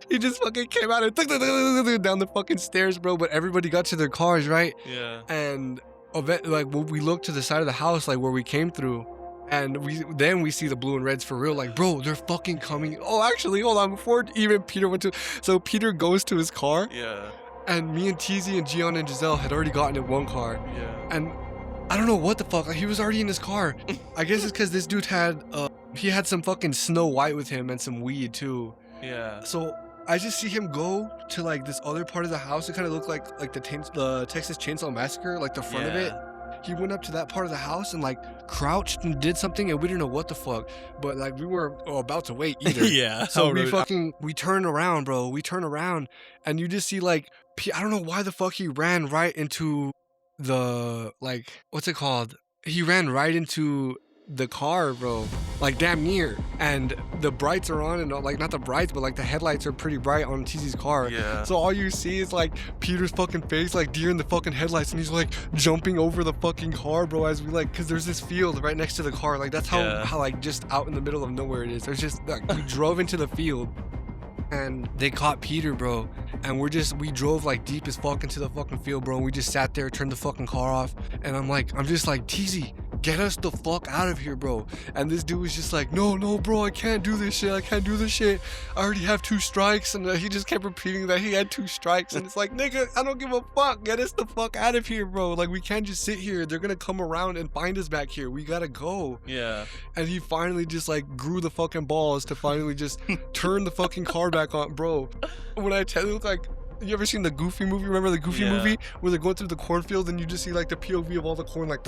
he just fucking came out and down the fucking stairs, bro. But everybody got to their cars, right? Yeah. And like, when we looked to the side of the house, like where we came through, and we see the blue and reds for real. Like, bro, they're fucking coming. Oh, actually, hold on. Before even Peter went to... So Peter goes to his car. Yeah. And me and TZ and Gian and Giselle had already gotten in one car. Yeah. And I don't know what the fuck. Like, he was already in his car. I guess it's because this dude had... he had some fucking Snow White with him and some weed, too. Yeah. So I just see him go to, like, this other part of the house. It kind of looked like the Texas Chainsaw Massacre, like the front of it. He went up to that part of the house and like crouched and did something, and we didn't know what the fuck, but like we were about to wait either. Yeah. So we turn around, bro. We turn around, and you just see like I don't know why the fuck he ran right into the, like, what's it called? He ran right into the car, bro. Like, damn near. And the brights are on, and like, not the brights, but like the headlights are pretty bright on TZ's car. Yeah. So all you see is like Peter's fucking face, like deer in the fucking headlights, and he's like jumping over the fucking car, bro, as we like, cause there's this field right next to the car. Like, that's how like just out in the middle of nowhere it is. There's just like, we drove into the field. And they caught Peter, bro. And we drove like deep as fuck into the fucking field, bro. And we just sat there, turned the fucking car off. And I'm just like, TZ, get us the fuck out of here, bro. And this dude was just like, no, bro, I can't do this shit. I can't do this shit. I already have 2 strikes. And he just kept repeating that he had 2 strikes. And it's like, nigga, I don't give a fuck. Get us the fuck out of here, bro. Like, we can't just sit here. They're gonna come around and find us back here. We gotta go. Yeah. And he finally just like grew the fucking balls to finally just turn the fucking car back on, bro. When I tell you, like, you ever seen the Goofy movie? Remember the Goofy movie where they're going through the cornfield and you just see like the POV of all the corn, like,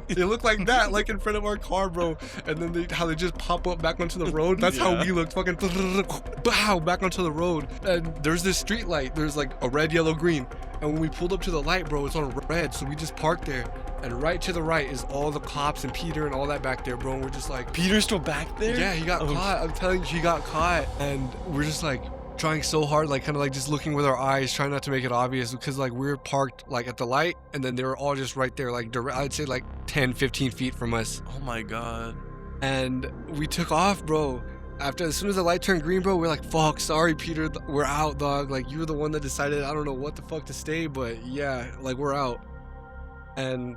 it looked like that, like in front of our car, bro. And then how they just pop up back onto the road. That's how we looked, fucking bow, back onto the road. And there's this street light. There's like a red, yellow, green. And when we pulled up to the light, bro, it's on red. So we just parked there. And right to the right is all the cops and Peter and all that back there, bro. And we're just like, Peter's still back there? Yeah, he got caught. I'm telling you, he got caught. And we're just like trying so hard, like kind of like just looking with our eyes, trying not to make it obvious, because like we're parked like at the light and then they were all just right there, like I'd say like 10-15 feet from us. Oh my god. And we took off, bro. As soon as the light turned green, bro, we're like, fuck, sorry, Peter, we're out, dog. Like, you were the one that decided, I don't know what the fuck to stay, but yeah, like, we're out. And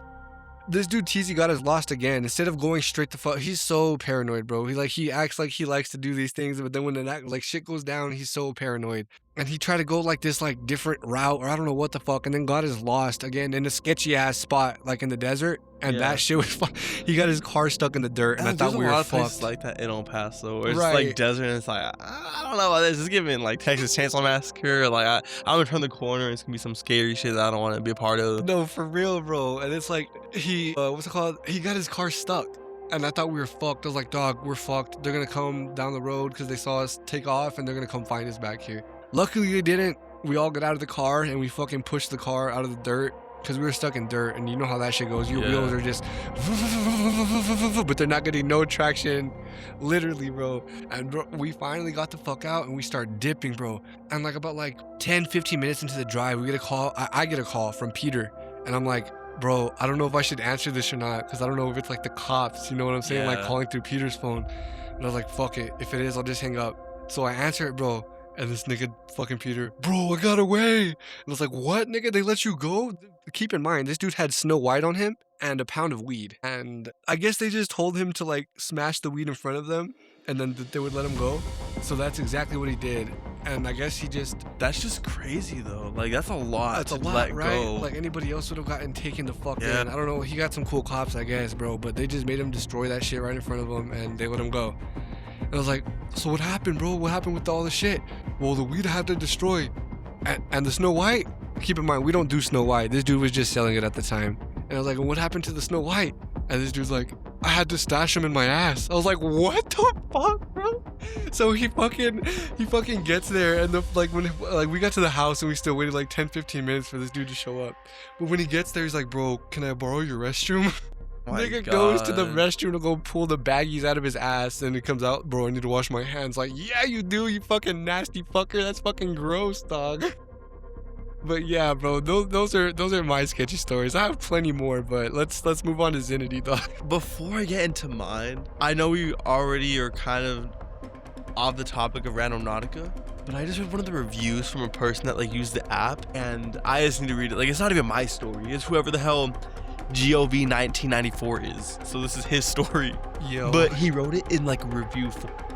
this dude TZ got us lost again. Instead of going straight to fuck, he's so paranoid, bro. He acts like he likes to do these things, but then when like shit goes down, he's so paranoid. And he tried to go like this like different route, or I don't know what the fuck, and then got us lost again in a sketchy ass spot like in the desert. And that shit was fun. He got his car stuck in the dirt, and I thought we were fucked. Like that in El Paso, where it's like desert, and it's like, I don't know about this. It's giving like Texas Chainsaw Massacre. Like I'm gonna turn the corner, and it's gonna be some scary shit that I don't want to be a part of. No, for real, bro. And it's like he what's it called? He got his car stuck. And I thought we were fucked. I was like, dog, we're fucked. They're gonna come down the road because they saw us take off, and they're gonna come find us back here. Luckily, they didn't. We all got out of the car, and we fucking pushed the car out of the dirt. Because we were stuck in dirt, and you know how that shit goes. Your wheels are just, but they're not getting no traction, literally, bro. And bro, we finally got the fuck out, and we start dipping, bro. And like about like 10-15 minutes into the drive, we get a call. I get a call from Peter, and I'm like, bro, I don't know if I should answer this or not, because I don't know if it's like the cops, you know what I'm saying? Like calling through Peter's phone. And I was like, fuck it. If it is, I'll just hang up. So I answer it, bro. And this nigga fucking Peter, bro, I got away. And I was like, what, nigga? They let you go? Keep in mind, this dude had Snow White on him and a pound of weed. And I guess they just told him to like smash the weed in front of them, and then they would let him go. So that's exactly what he did. And I guess he just... That's just crazy, though. Like, that's a lot. That's a lot, let right? Go. Like, anybody else would have gotten taken the fuck in. I don't know. He got some cool cops, I guess, bro. But they just made him destroy that shit right in front of him, and they let him go. And I was like, so what happened, bro? What happened with all the shit? Well, the weed I had to destroy. And the Snow White? Keep in mind, we don't do Snow White. This dude was just selling it at the time. And I was like, well, what happened to the Snow White? And this dude's like, I had to stash him in my ass. I was like, what the fuck, bro? So he fucking gets there, and when we got to the house and we still waited like 10-15 minutes for this dude to show up. But when he gets there, he's like, bro, can I borrow your restroom? Nigga goes to the restroom to go pull the baggies out of his ass, and he comes out, bro, I need to wash my hands. Like, yeah, you do, you fucking nasty fucker. That's fucking gross, dog. But yeah, bro, those are my sketchy stories. I have plenty more, but let's move on to Zinity, dog. Before I get into mine, I know we already are kind of off the topic of Random Nautica, but I just read one of the reviews from a person that like used the app, and I just need to read it. Like, it's not even my story. It's whoever the hell GOV 1994 is. So this is his story. Yo. But he wrote it in like a review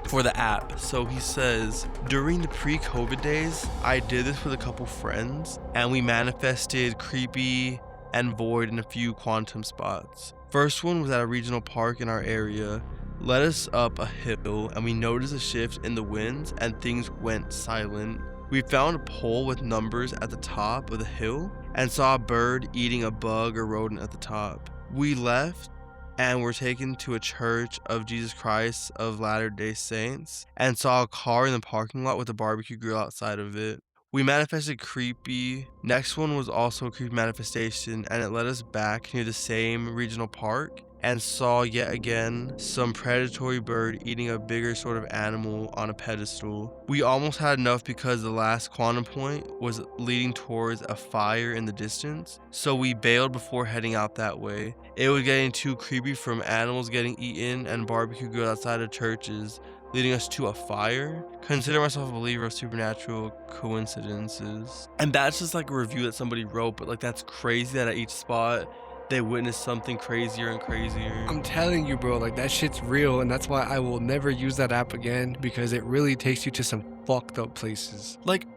for the app. So he says, during the pre-COVID days, I did this with a couple friends, and we manifested creepy and void in a few quantum spots. First one was at a regional park in our area. Led us up a hill, and we noticed a shift in the winds, and things went silent. We found a pole with numbers at the top of the hill and saw a bird eating a bug or rodent at the top. We left and were taken to a church of Jesus Christ of Latter-day Saints and saw a car in the parking lot with a barbecue grill outside of it. We manifested creepy. Next one was also a creepy manifestation, and it led us back near the same regional park and saw yet again some predatory bird eating a bigger sort of animal on a pedestal. We almost had enough because the last quantum point was leading towards a fire in the distance, so we bailed before heading out that way. It was getting too creepy from animals getting eaten and barbecue grilled outside of churches, leading us to a fire. Consider myself a believer of supernatural coincidences. And that's just like a review that somebody wrote, but like that's crazy that at each spot they witnessed something crazier and crazier. I'm telling you, bro, like that shit's real, and that's why I will never use that app again, because it really takes you to some fucked up places. Like,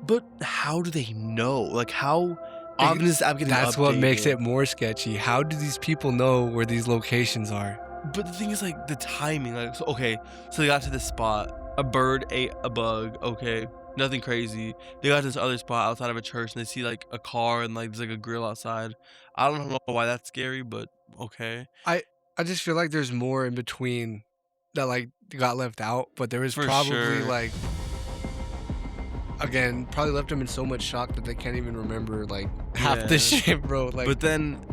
but how do they know? Like, how often is this app getting That's updated? what makes it more sketchy. How do these people know where these locations are? But the thing is, like, the timing. Like, so, okay, so they got to this spot. A bird ate a bug. Okay, nothing crazy. They got to this other spot outside of a church, and they see like a car and like there's like a grill outside. I don't know why that's scary, but okay. I just feel like there's more in between that like got left out, but there was For probably sure. like, again, probably left them in so much shock that they can't even remember like half the Yeah. shit, bro. Like, But then,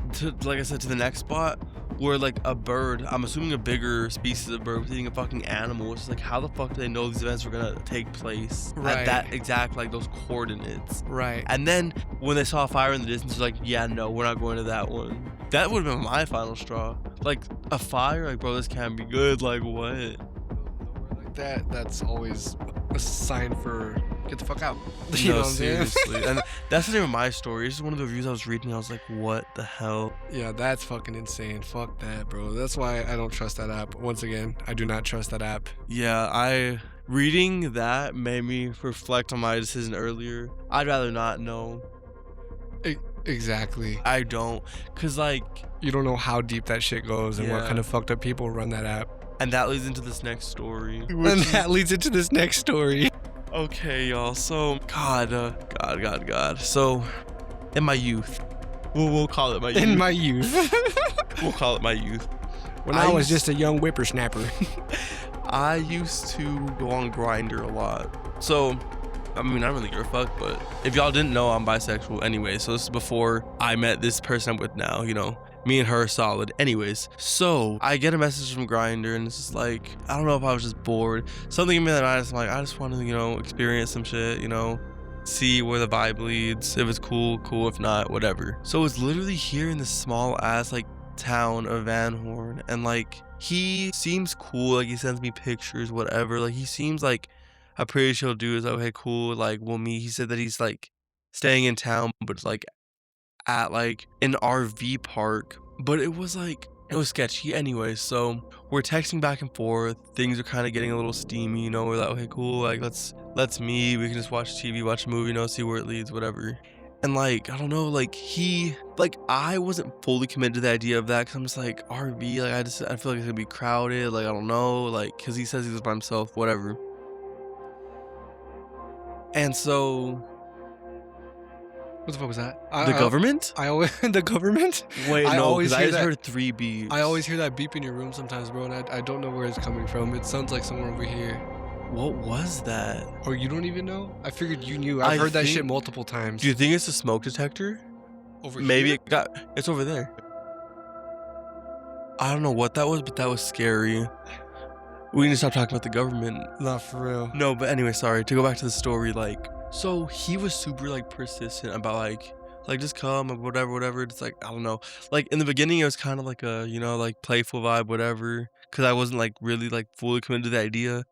like I said, to the next spot where like a bird, I'm assuming a bigger species of bird, was eating a fucking animal. It's just like, how the fuck do they know these events were gonna take place Right. at that exact, like, those coordinates? right. And then when they saw a fire in the distance, they're like, yeah, no, we're not going to that one. That would have been my final straw. Like, a fire, like, bro, this can't be good. Like, what? Nowhere like that, that's always a sign for get the fuck out. You know No, what I'm saying? seriously. And that's not even my story. It's just one of the reviews I was reading. I was like, what the hell? Yeah, that's fucking insane. Fuck that, bro. That's why I don't trust that app. Once again, I do not trust that app. Yeah, reading that made me reflect on my decision earlier. I'd rather not know. Exactly. I don't. Because, like, You don't know how deep that shit goes and what Yeah. kind of fucked up people run that app. and that leads into this next story. And that leads into this next story. Okay, y'all. So, God. So, in my youth, we'll call it my youth. In my youth. We'll call it my youth. When I was just a young whippersnapper. I used to go on Grindr a lot. So, I mean, I don't really give a fuck, but if y'all didn't know, I'm bisexual anyway. So this is before I met this person I'm with now, you know. Me and her solid. Anyways, so I get a message from Grindr, and it's just like, I don't know if I was just bored. Something in me that I just like, I just want to, you know, experience some shit, you know, see where the vibe leads. If it's cool, cool. If not, whatever. So it's literally here in this small ass like town of Van Horn, and like he seems cool. Like he sends me pictures, whatever. Like he seems like a pretty chill dude. Is like, okay, cool. Like we'll meet. He said that he's like staying in town, but it's like at like an RV park, but it was sketchy anyway. So we're texting back and forth. Things are kind of getting a little steamy, you know. We're like, okay, cool, like let's meet. We can just watch TV, watch a movie, you know, see where it leads, whatever. And like, I don't know, like I wasn't fully committed to the idea of that, because I'm just like, RV, like I feel like it's gonna be crowded, like I don't know, like because he says he was by himself, whatever. And so What the fuck was that? the government? I always the government. Wait, I no, always because I hear just that- heard 3 beeps. I always hear that beep in your room sometimes, bro, and I don't know where it's coming from. It sounds like somewhere over here. What was that? Or you don't even know? I figured you knew. I I've heard that think- shit multiple times. Do you think it's a smoke detector? Over Maybe here? it's over there. I don't know what that was, but that was scary. We need to stop talking about the government. Not for real. No, but anyway, sorry. To go back to the story, like, so he was super like persistent about like just come or whatever. It's like, I don't know. Like in the beginning, it was kind of like a, you know, like playful vibe, whatever. Cause I wasn't like really like fully committed to the idea.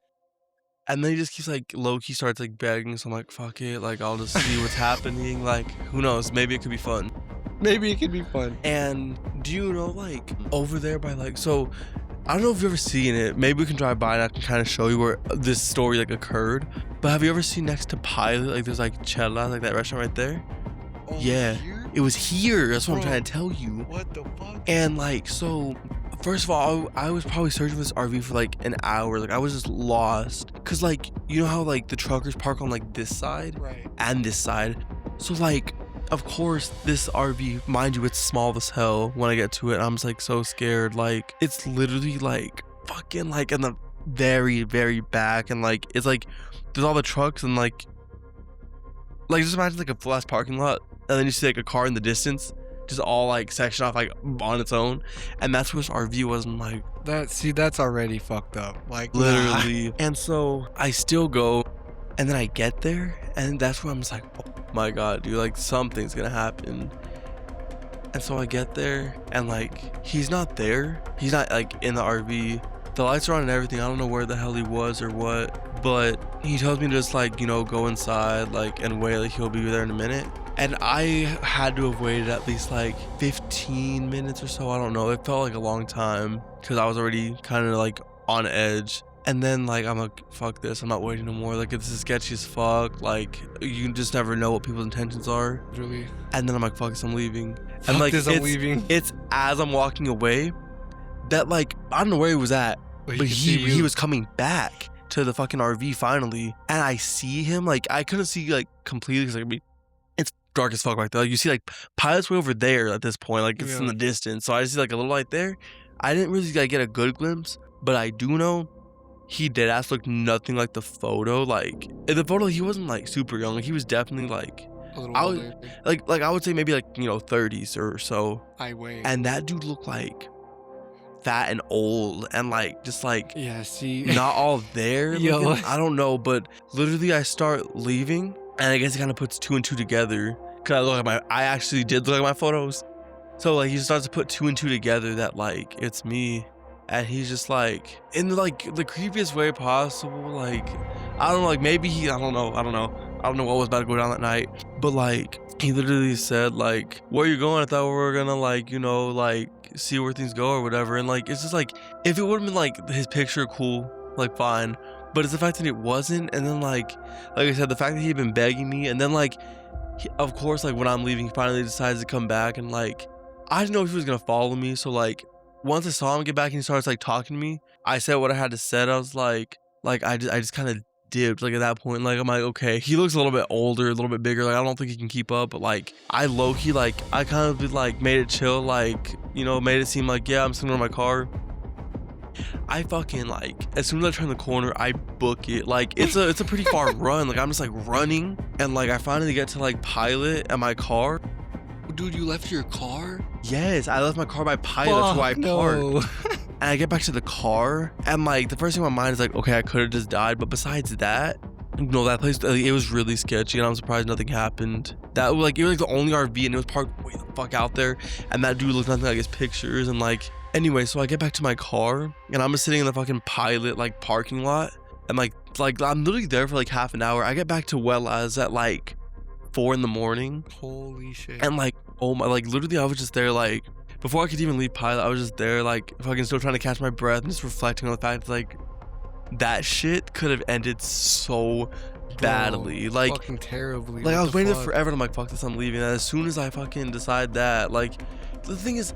And then he just keeps like low key starts like begging. So I'm like, fuck it. Like I'll just see what's happening. Like who knows? Maybe it could be fun. Maybe it could be fun. And do you know, like, over there by, like, so, I don't know if you've ever seen it. Maybe we can drive by and I can kind of show you where this story, like, occurred. But have you ever seen next to Pilot, like, there's, like, Chela, like, that restaurant right there? Oh, Yeah. here? It was here. That's what I'm Bro. trying to tell you. What the fuck? And, like, so, first of all, I was probably searching for this RV for, like, an hour. Like, I was just lost. Because, like, you know how, like, the truckers park on, like, this side? Right. And this side. So, like, of course, this RV, mind you, it's small as hell when I get to it. I'm just like so scared. Like, it's literally like fucking like in the very, very back. And like, it's like, there's all the trucks and like, Like, just imagine like a full ass parking lot, and then you see like a car in the distance, just all like sectioned off like on its own, and that's what our view was. I'm like, that's already fucked up. Like, literally. nah. And so I still go, and then I get there, and that's where I'm just like, oh my god, dude, like something's gonna happen. And so I get there, and like he's not there. He's not like in the RV. The lights are on and everything. I don't know where the hell he was or what, but he tells me to just like, you know, go inside like and wait, like he'll be there in a minute. And I had to have waited at least like 15 minutes or so. I don't know. It felt like a long time because I was already kind of like on edge. And then like I'm like, fuck this, I'm not waiting no more. Like, this is sketchy as fuck. Like, you just never know what people's intentions are. Literally. And then I'm like, fuck this, I'm leaving. Fuck And like this, I'm leaving. It's as I'm walking away that like I don't know where he was at, but he was coming back to the fucking RV finally. And I see him, like I couldn't see like completely because like, I mean, it's dark as fuck right there. Like, you see like Pilot's way over there at this point, like it's in the distance. So I see like a little light there. I didn't really like get a good glimpse, but I do know he dead ass looked nothing like the photo. Like in the photo, he wasn't like super young. Like, he was definitely like a little older. Like I would say maybe like, you know, 30s or so. I wait. And that dude looked like fat and old and like just like see, not all there. Yo. I don't know, but literally I start leaving, and I guess it kind of puts two and two together because I actually did look at my photos. So like he starts to put two and two together that like it's me. And he's just like, in like the creepiest way possible. Like, I don't know, like maybe I don't know what was about to go down that night. But like, he literally said like, where you going? I thought we were gonna like, you know, like see where things go or whatever. And like, it's just like, if it would have been like his picture cool, like fine. But it's the fact that it wasn't. And then like I said, the fact that he had been begging me. And then like, of course, like when I'm leaving, he finally decides to come back. And like, I didn't know if he was gonna follow me. So like, once I saw him get back and he starts like talking to me, I said what I had to say. I was like I just kind of dipped. Like at that point, like I'm like, okay, he looks a little bit older, a little bit bigger. Like I don't think he can keep up. But like I low key like I kind of like made it chill. Like, you know, made it seem like, yeah, I'm sitting in my car. I fucking like as soon as I turn the corner, I book it. Like it's a pretty far run. Like I'm just like running, and like I finally get to like Pilot and my car. Dude, you left your car? Yes, I left my car by Pilot. That's why I parked. And I get back to the car, and like the first thing in my mind is like, okay, I could have just died. But besides that, no, that place, like, it was really sketchy, and I'm surprised nothing happened. That like it was like the only RV, and it was parked way the fuck out there. And that dude looked nothing like his pictures. And like, anyway, so I get back to my car, and I'm just sitting in the fucking Pilot like parking lot, and like I'm literally there for like half an hour. I get back to Wellas at like 4 a.m. Holy shit. And like, oh my, like literally I was just there like, before I could even leave Pilot, I was just there like fucking still trying to catch my breath and just reflecting on the fact that like that shit could have ended so badly. Like fucking terribly. Like I was waiting forever, and I'm like, fuck this, I'm leaving. And as soon as I fucking decide that, like, the thing is,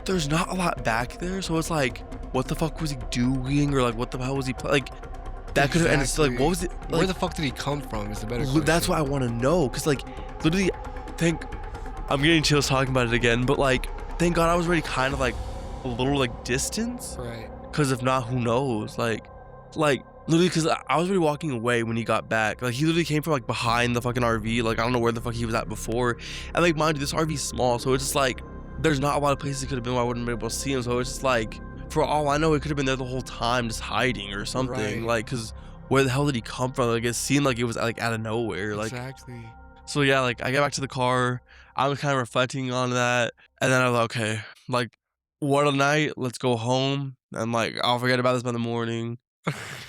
there's not a lot back there, so it's like, what the fuck was he doing? Or like, what the hell was he like, that could have ended. So like, what was it like, where the fuck did he come from is the better question. That's what I want to know, because like literally I'm getting chills talking about it again, but like thank God I was already kind of like a little like distance, right? Because if not, who knows? Like literally, because I was already walking away when he got back. Like he literally came from like behind the fucking RV. Like I don't know where the fuck he was at before. And like, mind you, this RV's small, so it's just like there's not a lot of places he could have been where I wouldn't be able to see him. So it's just like, for all I know, it could have been there the whole time, just hiding or something. Right. Like, because where the hell did he come from? Like, it seemed like it was like out of nowhere. Like, exactly. So yeah, like I get back to the car, I was kind of reflecting on that, and then I was like, okay, like what a night, let's go home, and like I'll forget about this by the morning.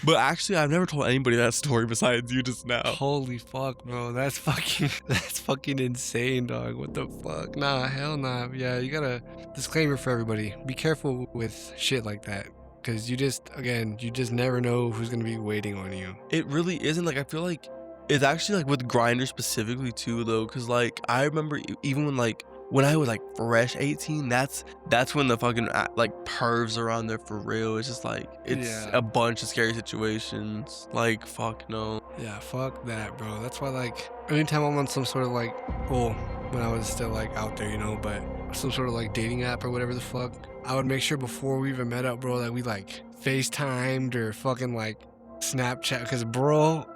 But actually, I've never told anybody that story besides you just now. Holy fuck, bro, that's fucking insane, dog. What the fuck? Nah, hell nah. Yeah, you gotta, disclaimer for everybody, be careful with shit like that, because you just never know who's gonna be waiting on you. It really isn't. Like, I feel like it's actually like with Grindr specifically too, though, because like I remember even when I was like fresh 18, that's when the fucking like pervs are on there for real. It's just like it's a bunch of scary situations. Like, fuck no. Yeah, fuck that, bro. That's why like anytime I'm on some sort of like, well, when I was still like out there, you know, but some sort of like dating app or whatever the fuck, I would make sure before we even met up, bro, that we like FaceTimed or fucking like Snapchat, because bro,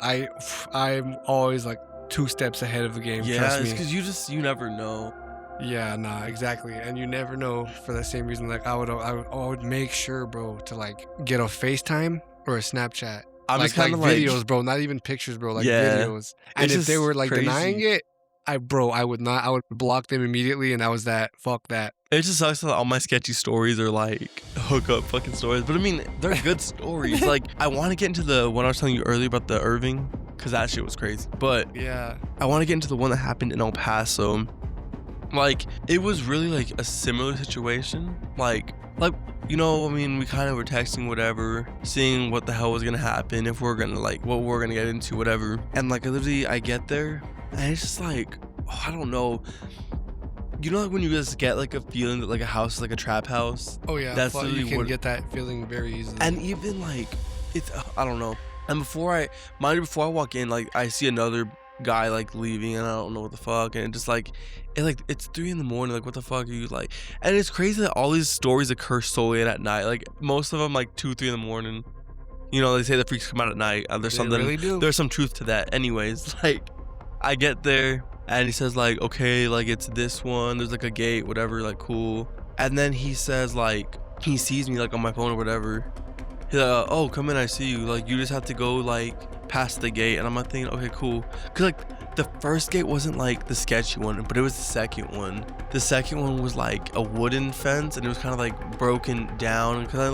I'm always like 2 steps ahead of the game. Yeah, trust it's me. because you never know. Yeah, nah, exactly. And you never know for the same reason. Like I would make sure, bro, to like get a FaceTime or a Snapchat. I'm like just kind of videos, bro, not even pictures, bro, like Yeah. videos. And It's if they just were like crazy. denying it, I would not. I would block them immediately, and that was that. Fuck that. It just sucks that all my sketchy stories are like hookup fucking stories. But I mean, they're good stories. Like, I want to get into the one I was telling you earlier about the Irving, because that shit was crazy. But Yeah. I want to get into the one that happened in El Paso. Like, it was really like a similar situation. Like, you know, I mean, we kind of were texting, whatever, seeing what the hell was gonna happen, if we're gonna like what we're gonna get into, whatever. And like, literally, I get there, and it's just like, oh, I don't know. You know, like when you just get like a feeling that like a house is like a trap house. Oh yeah. That's Fuck, you literally can what. get that feeling very easily. And even like, it's I don't know. And before I walk in, like I see another guy like leaving, and I don't know what the fuck, and it just like it's 3 a.m. like what the fuck are you like? And it's crazy that all these stories occur so late at night. Like most of them like 2-3 a.m. You know, they say the freaks come out at night. There's They something really do. there's some truth to that. Anyways, like I get there and he says like, okay, like it's this one, there's like a gate, whatever, like cool. And then he says like he sees me like on my phone or whatever. He's like, oh, come in, I see you. Like, you just have to go, like, past the gate. And I'm like thinking, okay, cool. Because, like, the first gate wasn't, like, the sketchy one, but it was the second one. The second one was, like, a wooden fence, and it was kind of, like, broken down. Kind of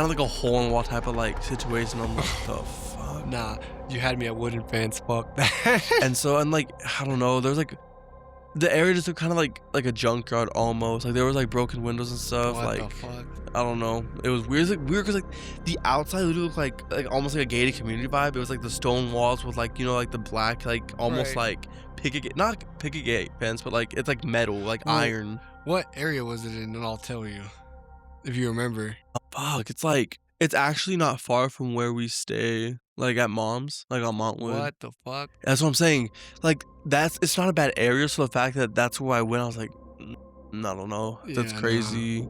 like a hole-in-the-wall type of, like, situation. I'm like, the fuck? Nah, you had me at wooden fence. Fuck that. And so, and, like, I don't know. There's, like, the area just looked kind of like a junkyard almost. Like, there was, like, broken windows and stuff. What like, the fuck? I don't know. It was weird. It was like weird because like the outside literally looked like almost like a gated community vibe. It was like the stone walls with like, you know, like the black, like almost Right. like picket gate, not picket gate fence, but like it's like metal, like Well, iron. What area was it in? And I'll tell you, if you remember. Fuck, it's actually not far from where we stay, like at mom's, like on Montwood. What the fuck? That's what I'm saying. Like it's not a bad area. So the fact that that's where I went, I was like, I don't know. That's Yeah, crazy.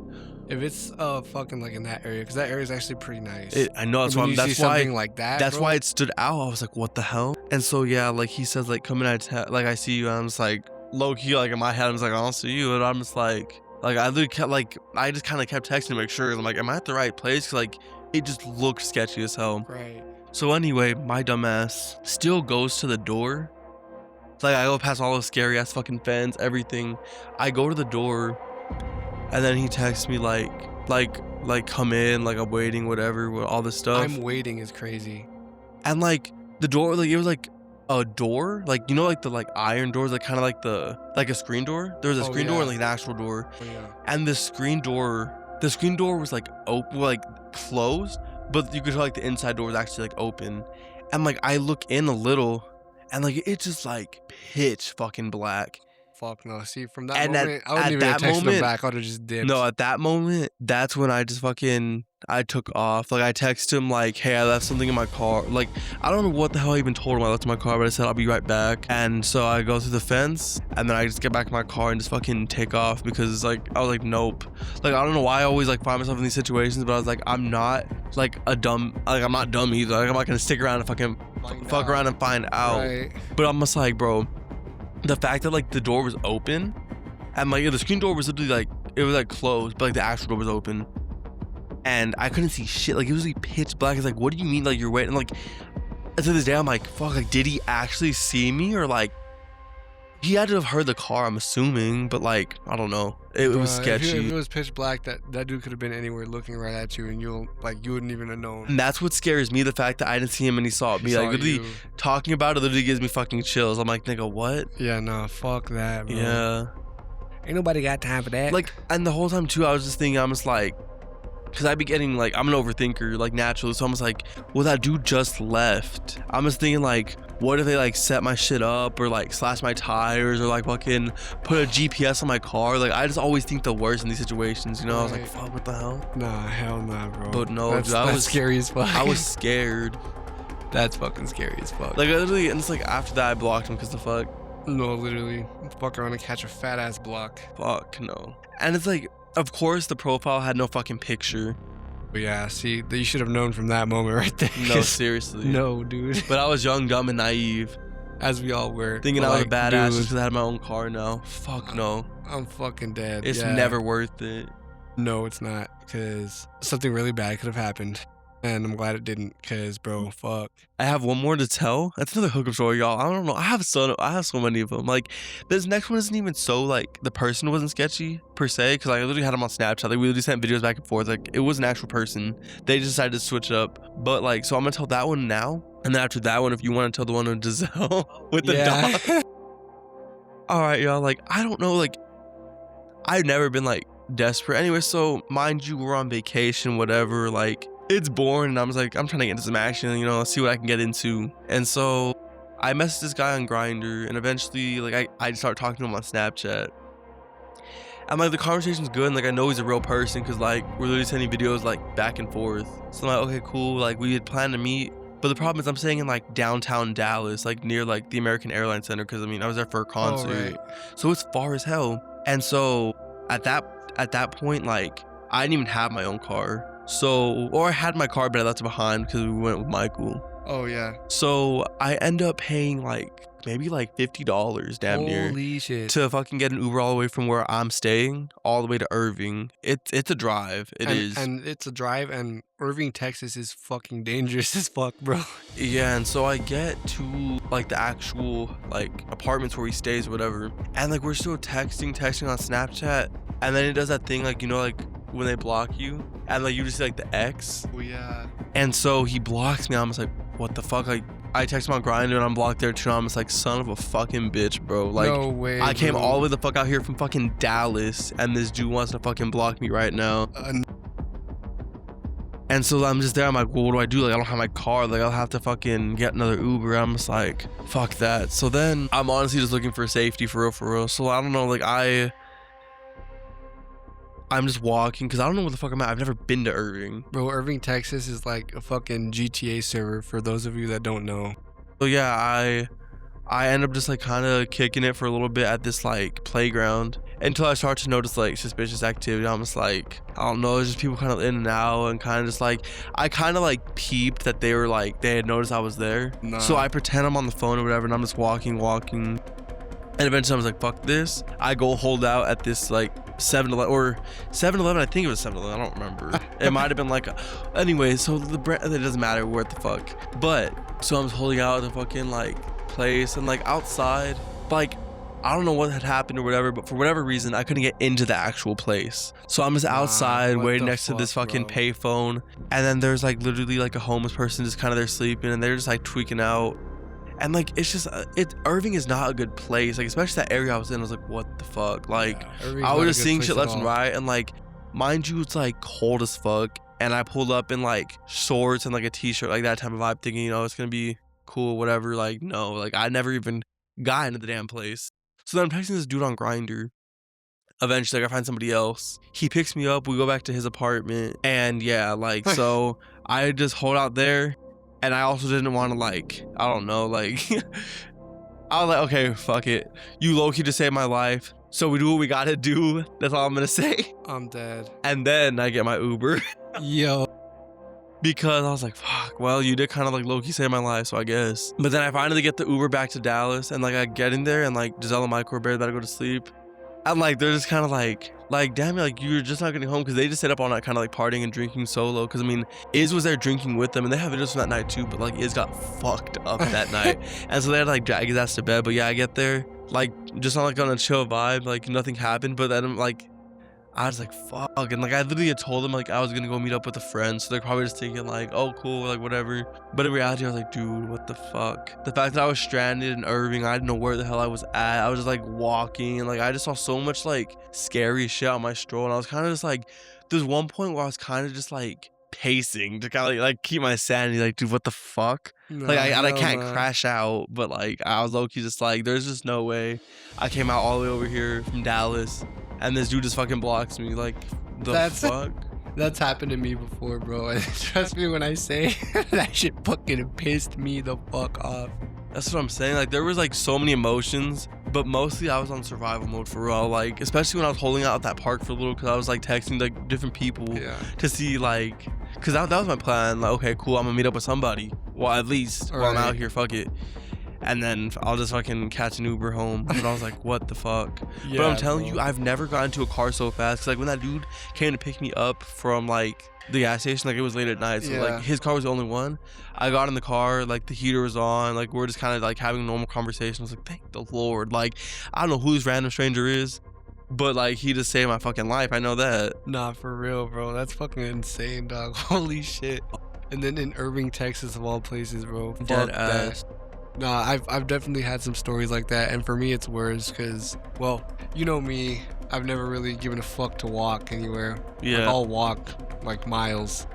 If it's fucking like in that area, because that area is actually pretty nice. I know that's And when why. you That's see why. something like that. That's bro, why it stood out. I was like, what the hell? And so yeah, like he says, like come in, like I see you, and I'm just like low key, like in my head, I'm just like, I don't see you, and I'm just like I literally kept I just kind of kept texting to make sure. I'm like, am I at the right place? Cause like it just looked sketchy as hell. Right. So anyway, my dumbass still goes to the door. Like I go past all the scary ass fucking fence, everything. I go to the door, and then he texts me like come in, like I'm waiting, whatever, with all this stuff. I'm waiting is crazy. And like the door, like it was like a door, like you know, like the like iron doors, like kind of like a screen door. There was a Oh, screen door yeah. and like an actual door, Oh, yeah. and the screen door was like open, like closed, but you could tell like the inside door was actually like open. And like I look in a little, and like it's just like pitch fucking black. Fuck no. See, from that And moment, I at wouldn't even have that texted him moment- back. I would have just dipped. No, at that moment, that's when I just I took off. Like I texted him like, hey, I left something in my car. Like I don't know what the hell I even told him I left in my car, but I said I'll be right back. And so I go through the fence, and then I just get back in my car and just fucking take off because like I was like, nope. Like I don't know why I always like find myself in these situations, but I was like, I'm not like I'm not dumb either. Like I'm not gonna stick around and fucking fuck around and find out. Right. But I'm just like, bro, the fact that like the door was open, and like the screen door was literally like it was like closed, but like the actual door was open, and I couldn't see shit. Like it was like pitch black. It's like, what do you mean? Like you're waiting? Like to this day, I'm like, fuck. Like did he actually see me, or like he had to have heard the car? I'm assuming, but like I don't know. It was sketchy. If it was pitch black, that dude could have been anywhere looking right at you, and you wouldn't even have known. And that's what scares me, the fact that I didn't see him and he saw me. He Like saw literally you. talking about it literally gives me fucking chills. I'm like, nigga, what? Yeah, no, fuck that, bro. Yeah. Ain't nobody got time for that. Like, and the whole time too, I was just thinking, I'm just like, because I be getting like, I'm an overthinker, like naturally. So I'm just like, well, that dude just left. I'm just thinking like, what if they like set my shit up or like slash my tires or like fucking put a GPS on my car? Like, I just always think the worst in these situations, you know? I was like, Right. fuck, what the hell? Nah, hell nah, bro. But no, that's, dude, I that's was scary as fuck. I was scared. That's fucking scary as fuck. Like, I literally, and it's like after that, I blocked him because the fuck. No, literally. Fuck around and catch a fat ass block. Fuck, no. And it's like, of course, the profile had no fucking picture. But yeah, see, you should have known from that moment right there. No, seriously. No, dude. But I was young, dumb, and naive. As we all were. Thinking But, I was a like, badass just dude, because I had my own car now. Fuck no. I'm fucking dead. It's Yeah. never worth it. No, it's not, because something really bad could have happened, and I'm glad it didn't, because, bro, fuck. I have one more to tell. That's another hookup story, y'all. I don't know. I have so many of them. Like, this next one isn't even so, like, the person wasn't sketchy per se, because I literally had them on Snapchat. Like, we literally sent videos back and forth. Like, it was an actual person. They just decided to switch it up. But, like, so I'm gonna tell that one now, and then after that one, if you want to tell the one with Giselle with the dog. All right, y'all. Like, I don't know. Like, I've never been like desperate. Anyway, so mind you, we're on vacation, whatever. Like, it's boring, and I was like, I'm trying to get into some action, you know, see what I can get into. And so I messaged this guy on Grindr, and eventually, like, I start talking to him on Snapchat. And like the conversation's good, and like I know he's a real person, because like we're literally sending videos like back and forth. So I'm like, okay, cool. Like, we had planned to meet. But the problem is I'm staying in like downtown Dallas, like near like the American Airlines Center, because I mean I was there for a concert. Oh, right. So it's far as hell. And so at that point, like, I didn't even have my own car. So, or I had my car, but I left it behind because we went with Michael. Oh, yeah. So I end up paying like maybe like $50 damn near Holy shit. to fucking get an Uber all the way from where I'm staying all the way to Irving. It's a drive. It is. And it's a drive, and Irving, Texas is fucking dangerous as fuck, bro. Yeah, and so I get to like the actual like apartments where he stays or whatever, and like we're still texting on Snapchat, and then it does that thing like, you know, like when they block you and like you just see like the X. Oh, yeah. And so he blocks me. I'm just like, what the fuck? Like, I text him on Grindr and I'm blocked there too. I'm just like, son of a fucking bitch, bro. Like, no way, I came bro. all the way the fuck out here from fucking Dallas, and this dude wants to fucking block me right now. And so I'm just there. I'm like, well, what do I do? Like, I don't have my car. Like, I'll have to fucking get another Uber. I'm just like, fuck that. So then I'm honestly just looking for safety for real. So I don't know. Like, I'm just walking because I don't know what the fuck I'm at. I've never been to Irving. Bro, Irving, Texas is like a fucking GTA server for those of you that don't know. So yeah, I end up just like kind of kicking it for a little bit at this like playground until I start to notice like suspicious activity. I'm just like, I don't know, there's just people kind of in and out, and kind of just like, I kind of like peeped that they were like, they had noticed I was there. Nah. So I pretend I'm on the phone or whatever, and I'm just walking. And eventually I was like, fuck this. I go hold out at this like 7-Eleven or 7-Eleven. I think it was 7-Eleven. I don't remember. It might have been like, anyway, so the brand, it doesn't matter what the fuck. But so I'm just holding out at the fucking like place, and like outside, like, I don't know what had happened or whatever, but for whatever reason, I couldn't get into the actual place. So I'm just outside waiting next to this fucking payphone. And then there's like literally like a homeless person just kind of there sleeping, and they're just like tweaking out. And like, it's just, Irving is not a good place. Like, especially that area I was in, I was like, what the fuck? Like, I was just seeing shit left and right. And like, mind you, it's like cold as fuck. And I pulled up in like shorts and like a t-shirt, like that type of vibe, thinking, you know, it's gonna be cool, whatever. Like, no, like I never even got into the damn place. So then I'm texting this dude on Grindr. Eventually, like, I find somebody else. He picks me up. We go back to his apartment. And yeah, like, so I just hold out there. And I also didn't want to, like, I don't know, like, I was like, okay, fuck it. You low-key just saved my life. So we do what we gotta do. That's all I'm gonna say. I'm dead. And then I get my Uber. Yo. Because I was like, fuck, well, you did kind of like low-key save my life, so I guess. But then I finally get the Uber back to Dallas, and like I get in there, and like Giselle and Michael are about to go to sleep. And like they're just kind of like damn, like you're just not getting home, because they just stayed up all night kind of like partying and drinking solo. Because I mean, Iz was there drinking with them, and they have videos from that night too, but like Iz got fucked up that night. And so they had to like drag his ass to bed. But yeah, I get there like just on like on a chill vibe, like nothing happened. But then like I was like, fuck. And like I literally had told them like I was gonna go meet up with a friend, so they're probably just thinking like, oh cool, like whatever. But in reality, I was like, dude, what the fuck? The fact that I was stranded in Irving, I didn't know where the hell I was at. I was just like walking, and like I just saw so much like scary shit on my stroll, and I was kind of just like, there's one point where I was kind of just like pacing to kind of like keep my sanity, like, dude, what the fuck? Like I can't crash out, but like I was low-key just like, there's just no way. I came out all the way over here from Dallas, and this dude just fucking blocks me. Like, fuck? That's happened to me before, bro. And trust me when I say that shit fucking pissed me the fuck off. That's what I'm saying. Like, there was like so many emotions, but mostly I was on survival mode for real. Like, especially when I was holding out at that park for a little, because I was like texting like different people to see like, because that was my plan. Like, okay, cool, I'm gonna meet up with somebody. Well, at least while I'm out here, fuck it. and then I'll just fucking catch an Uber home. But I was like, what the fuck? Yeah, but I'm telling bro. you, I've never gotten into a car so fast. 'Cause like when that dude came to pick me up from like the gas station, like it was late at night, so Yeah. like his car was the only one. I got in the car, like the heater was on, like we're just kind of like having a normal conversation. I was like, thank the Lord. Like I don't know who this random stranger is, but like he just saved my fucking life. I know that. Nah, for real, bro. That's fucking insane, dog. Holy shit. And then in Irving, Texas, of all places, bro. Fuck Dead that. ass. Nah, I've definitely had some stories like that, and for me it's worse because, well, you know me, I've never really given a fuck to walk anywhere. Yeah. Like, I'll walk like miles,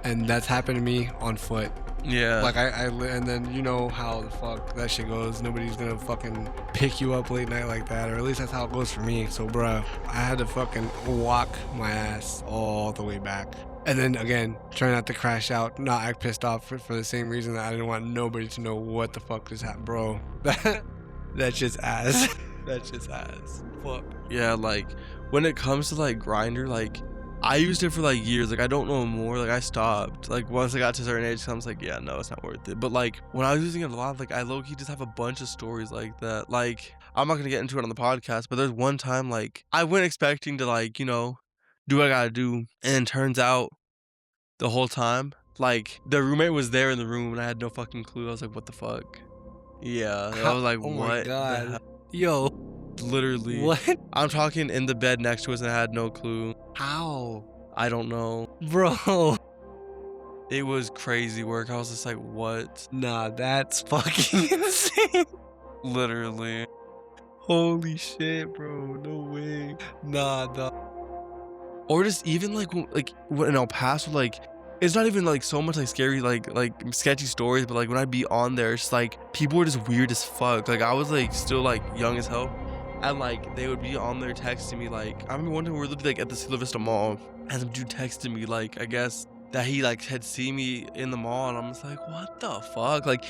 and that's happened to me on foot. Yeah. Like and then you know how the fuck that shit goes. Nobody's gonna fucking pick you up late night like that, or at least that's how it goes for me. So, bruh, I had to fucking walk my ass all the way back. And then again, try not to crash out, not act pissed off for the same reason that I didn't want nobody to know what the fuck just happened, bro. That's just ass. That's just ass. Fuck. Yeah, like when it comes to like Grinder, like I used it for like years. Like I don't know more. Like I stopped. Like once I got to a certain age, I was like, yeah, no, it's not worth it. But like when I was using it a lot, like I low-key just have a bunch of stories like that. Like I'm not gonna get into it on the podcast, but there's one time like I went expecting to like, you know, do what I gotta do, and it turns out the whole time, like the roommate was there in the room and I had no fucking clue. I was like, what the fuck? Yeah. I was like, Oh what? my the god. hell? Yo. Literally. What? I'm talking in the bed next to us and I had no clue. How? I don't know. Bro. It was crazy work. I was just like, what? Nah, that's fucking insane. Literally. Holy shit, bro. No way. Nah. Or just even like in El Paso, like it's not even like so much like scary like sketchy stories, but like when I'd be on there, it's like people were just weird as fuck. Like I was like still like young as hell, and like they would be on there texting me. Like I remember one time we were literally like at the Sila Vista Mall, and some dude texted me like I guess that he like had seen me in the mall, and I'm just like, what the fuck? Like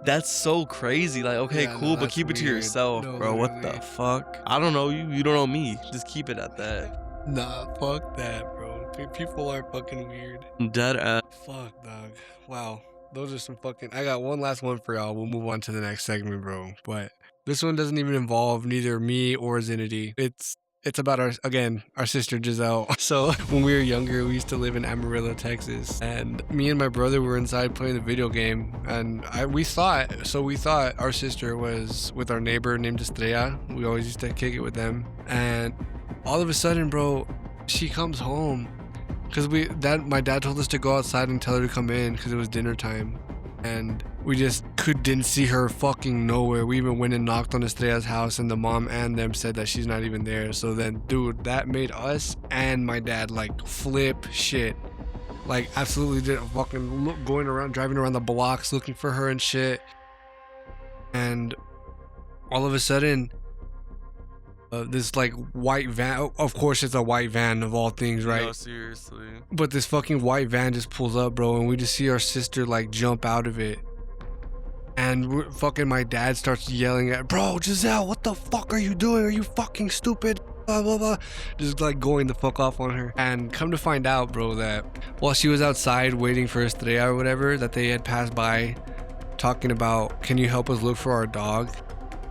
that's so crazy. Like okay, Yeah, no, cool, but that's keep it to weird. yourself, No, bro. What literally. the fuck? I don't know you. You don't know me. Just keep it at that. Nah, fuck that, bro. People are fucking weird. Dead ass. Fuck, dog. Wow. Those are some fucking... I got one last one for y'all. We'll move on to the next segment, bro. But this one doesn't even involve neither me or Zinity. It's about our sister Giselle. So when we were younger, we used to live in Amarillo, Texas, and me and my brother were inside playing the video game, and we thought our sister was with our neighbor named Estrella. We always used to kick it with them, and all of a sudden, bro, she comes home because my dad told us to go outside and tell her to come in because it was dinner time, and we just didn't see her fucking nowhere. We even went and knocked on Estrella's house, and the mom and them said that she's not even there. So then, dude, that made us and my dad like flip shit. Like absolutely did fucking driving around the blocks looking for her and shit. And all of a sudden, this like white van, of course it's a white van of all things, right? No, seriously. But this fucking white van just pulls up, bro, and we just see our sister like jump out of it. And fucking my dad starts yelling at, bro, Giselle, what the fuck are you doing? Are you fucking stupid? Blah, blah, blah. Just like going the fuck off on her. And come to find out, bro, that while she was outside waiting for Estrella or whatever, that they had passed by talking about, can you help us look for our dog?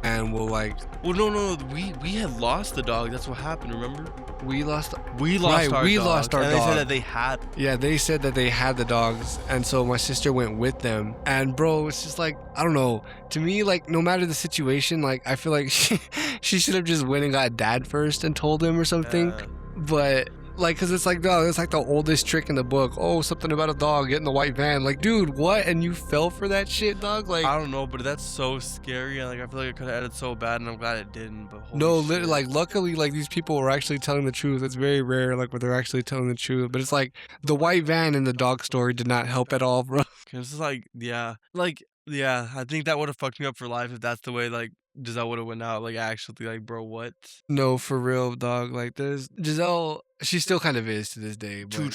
And we'll like... Well, no. We had lost the dog. That's what happened, remember? We lost our dog. dog. And they said that they had. Yeah, they said that they had the dogs, and so my sister went with them. And bro, it's just like, I don't know. To me, like, no matter the situation, like, I feel like she should have just went and got dad first and told him or something. Yeah. But like, cause it's like, dog, it's like the oldest trick in the book. Oh, something about a dog getting the white van. Like, dude, what? And you fell for that shit, dog? Like, I don't know, but that's so scary, and like I feel like it could have ended so bad, and I'm glad it didn't. But holy no, shit. like, luckily, like, these people were actually telling the truth. It's very rare, like, where they're actually telling the truth. But it's like the white van and the dog story did not help at all, bro. Cause it's like, yeah, I think that would have fucked me up for life if that's the way like Giselle would have went out. Like actually, like, bro, what? No, for real, dog. Like, there's Giselle. She still kind of is to this day. But Too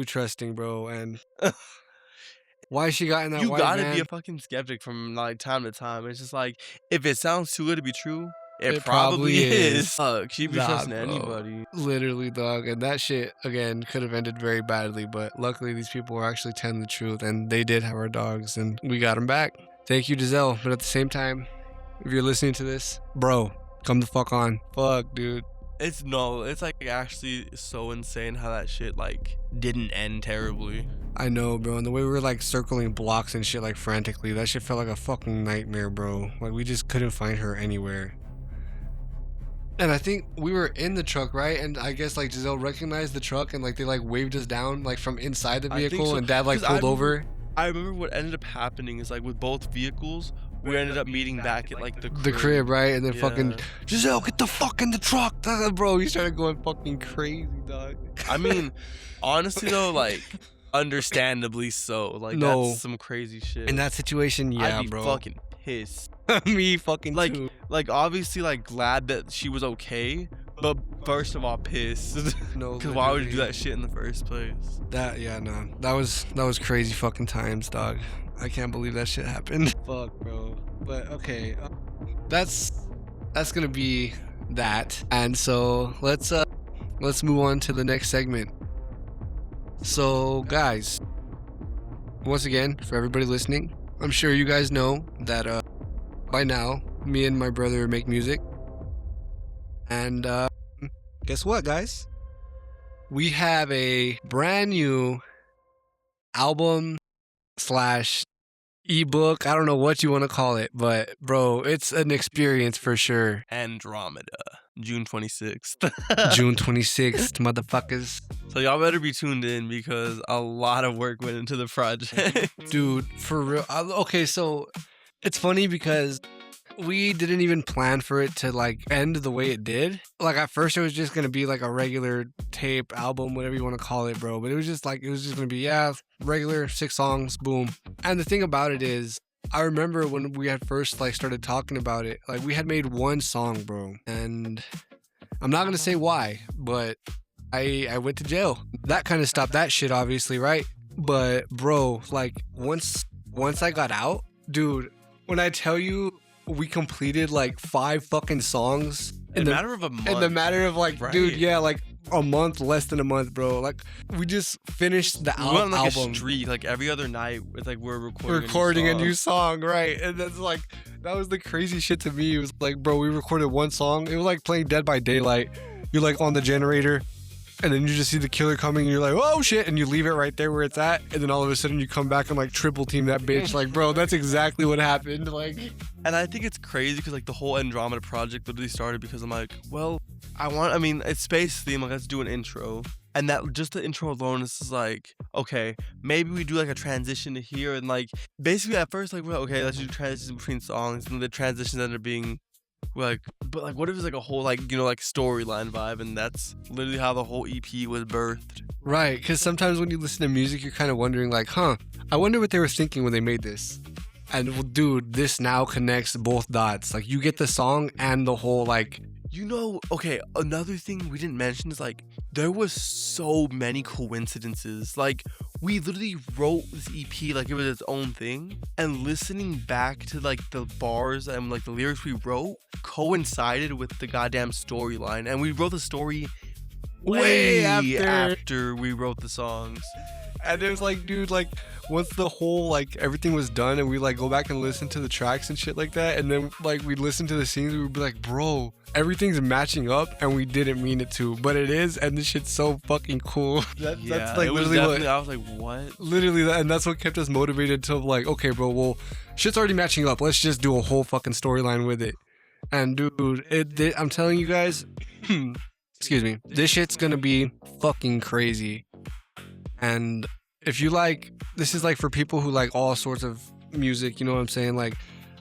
trusting, bro. And why she got in that You white gotta van? be a fucking skeptic from like time to time. It's just like if it sounds too good to be true, it It probably probably is. is. Fuck, she be Nah, trusting bro. anybody. Literally, dog. And that shit, again, could have ended very badly. But luckily, these people were actually telling the truth. And they did have our dogs. And we got them back. Thank you, Giselle. But at the same time, if you're listening to this, bro, come the fuck on. Fuck, dude. It's like actually so insane how that shit like didn't end terribly. I know, bro. And the way we were like circling blocks and shit like frantically, that shit felt like a fucking nightmare, bro. Like we just couldn't find her anywhere. And I think we were in the truck, right? And I guess like Giselle recognized the truck and like they like waved us down like from inside the vehicle, so, and Dad like pulled over. I remember what ended up happening is like with both vehicles, we ended up meeting back at like the crib, right? And then Yeah. fucking Giselle, get the fuck in the truck, bro. He started going fucking crazy, dog. I mean, honestly though, like understandably so. Like No. that's some crazy shit. In that situation, yeah, I'd be bro. fucking pissed. Me fucking Like, too. like obviously like glad that she was okay, but first of all pissed. No, Because why would you do literally. that shit in the first place? That was crazy fucking times, dog. I can't believe that shit happened. Fuck, bro. But okay, that's gonna be that. And so let's move on to the next segment. So guys, once again, for everybody listening, I'm sure you guys know that by now me and my brother make music, and guess what, guys? We have a brand new album / ebook. I don't know what you want to call it, but bro, it's an experience for sure. Andromeda, June 26th. June 26th, motherfuckers. So y'all better be tuned in because a lot of work went into the project. Dude, for real. Okay, so it's funny because we didn't even plan for it to like end the way it did. Like at first it was just gonna be like a regular tape album, whatever you want to call it, bro. But it was just gonna be regular 6 songs, boom. And the thing about it is, I remember when we had first like started talking about it, like we had made one song, bro, and I'm not gonna say why, but I went to jail. That kind of stopped that shit, obviously, right? But bro, like once I got out, dude, when I tell you we completed like 5 fucking songs In a matter of a month. in the matter of like, Right. dude, yeah, like a month, less than a month, bro. Like we just finished the We went on like album. a streak, like every other night. It's like we're Recording a song. new song, right? And that's like, that was the crazy shit to me. It was like, bro, we recorded one song. It was like playing Dead by Daylight. You're like on the generator, and then you just see the killer coming, and you're like, oh shit, and you leave it right there where it's at, and then all of a sudden you come back and like triple team that bitch. Like, bro, that's exactly what happened. Like, And I think it's crazy because like the whole Andromeda project literally started because I'm like, well, it's space theme, like let's do an intro. And that just the intro alone is just like, okay, maybe we do like a transition to here. And like basically at first, like, we're like, okay, let's do transitions between songs. And the transitions ended up being like, but like what if it's like a whole like, you know, like storyline vibe? And that's literally how the whole EP was birthed. right, because sometimes when you listen to music, you're kind of wondering like, I wonder what they were thinking when they made this. And well, dude, this now connects both dots. Like you get the song and the whole like, You know, okay, another thing we didn't mention is like there was so many coincidences. Like we literally wrote this EP like it was its own thing, and listening back to like the bars and like the lyrics we wrote coincided with the goddamn storyline, and we wrote the story way after we wrote the songs. and it was like, dude, like once the whole like everything was done and we like go back and listen to the tracks and shit like that, and then like we listen to the scenes, we would be like, bro, everything's matching up, and we didn't mean it to, but it is, and this shit's so fucking cool. That's like it was literally definitely, I was like, what? literally that, and that's what kept us motivated to like, okay, bro, well, shit's already matching up. Let's just do a whole fucking storyline with it. And dude, I'm telling you guys, excuse me, this shit's gonna be fucking crazy. And if you like, this is like for people who like all sorts of music, you know what I'm saying? Like,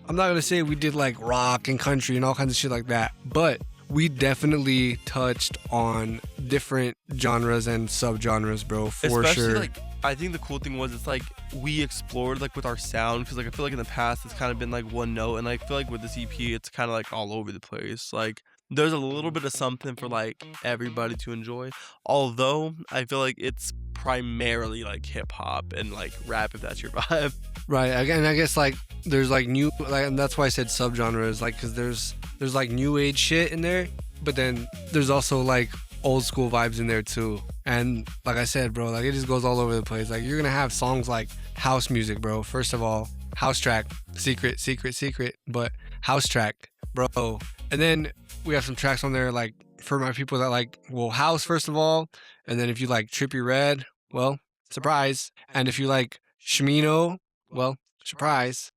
I'm not gonna say we did like rock and country and all kinds of shit like that, but we definitely touched on different genres and subgenres, bro, for Especially, sure. like, I think the cool thing was it's like we explored like with our sound, because like I feel like in the past it's kind of been like one note, and like, I feel like with this EP it's kind of like all over the place. Like there's a little bit of something for like everybody to enjoy, although I feel like it's primarily like hip hop and like rap, if that's your vibe. Right, and I guess like there's like new, like, and that's why I said subgenres, like, because there's like new age shit in there, but then there's also like old school vibes in there too. And like I said, bro, like it just goes all over the place. Like you're gonna have songs like house music, bro. First of all, house track, secret, but house track, bro. And then we have some tracks on there like for my people that like, well, house first of all, and then if you like Trippie Redd, well, surprise. And if you like Shmino, well, surprise.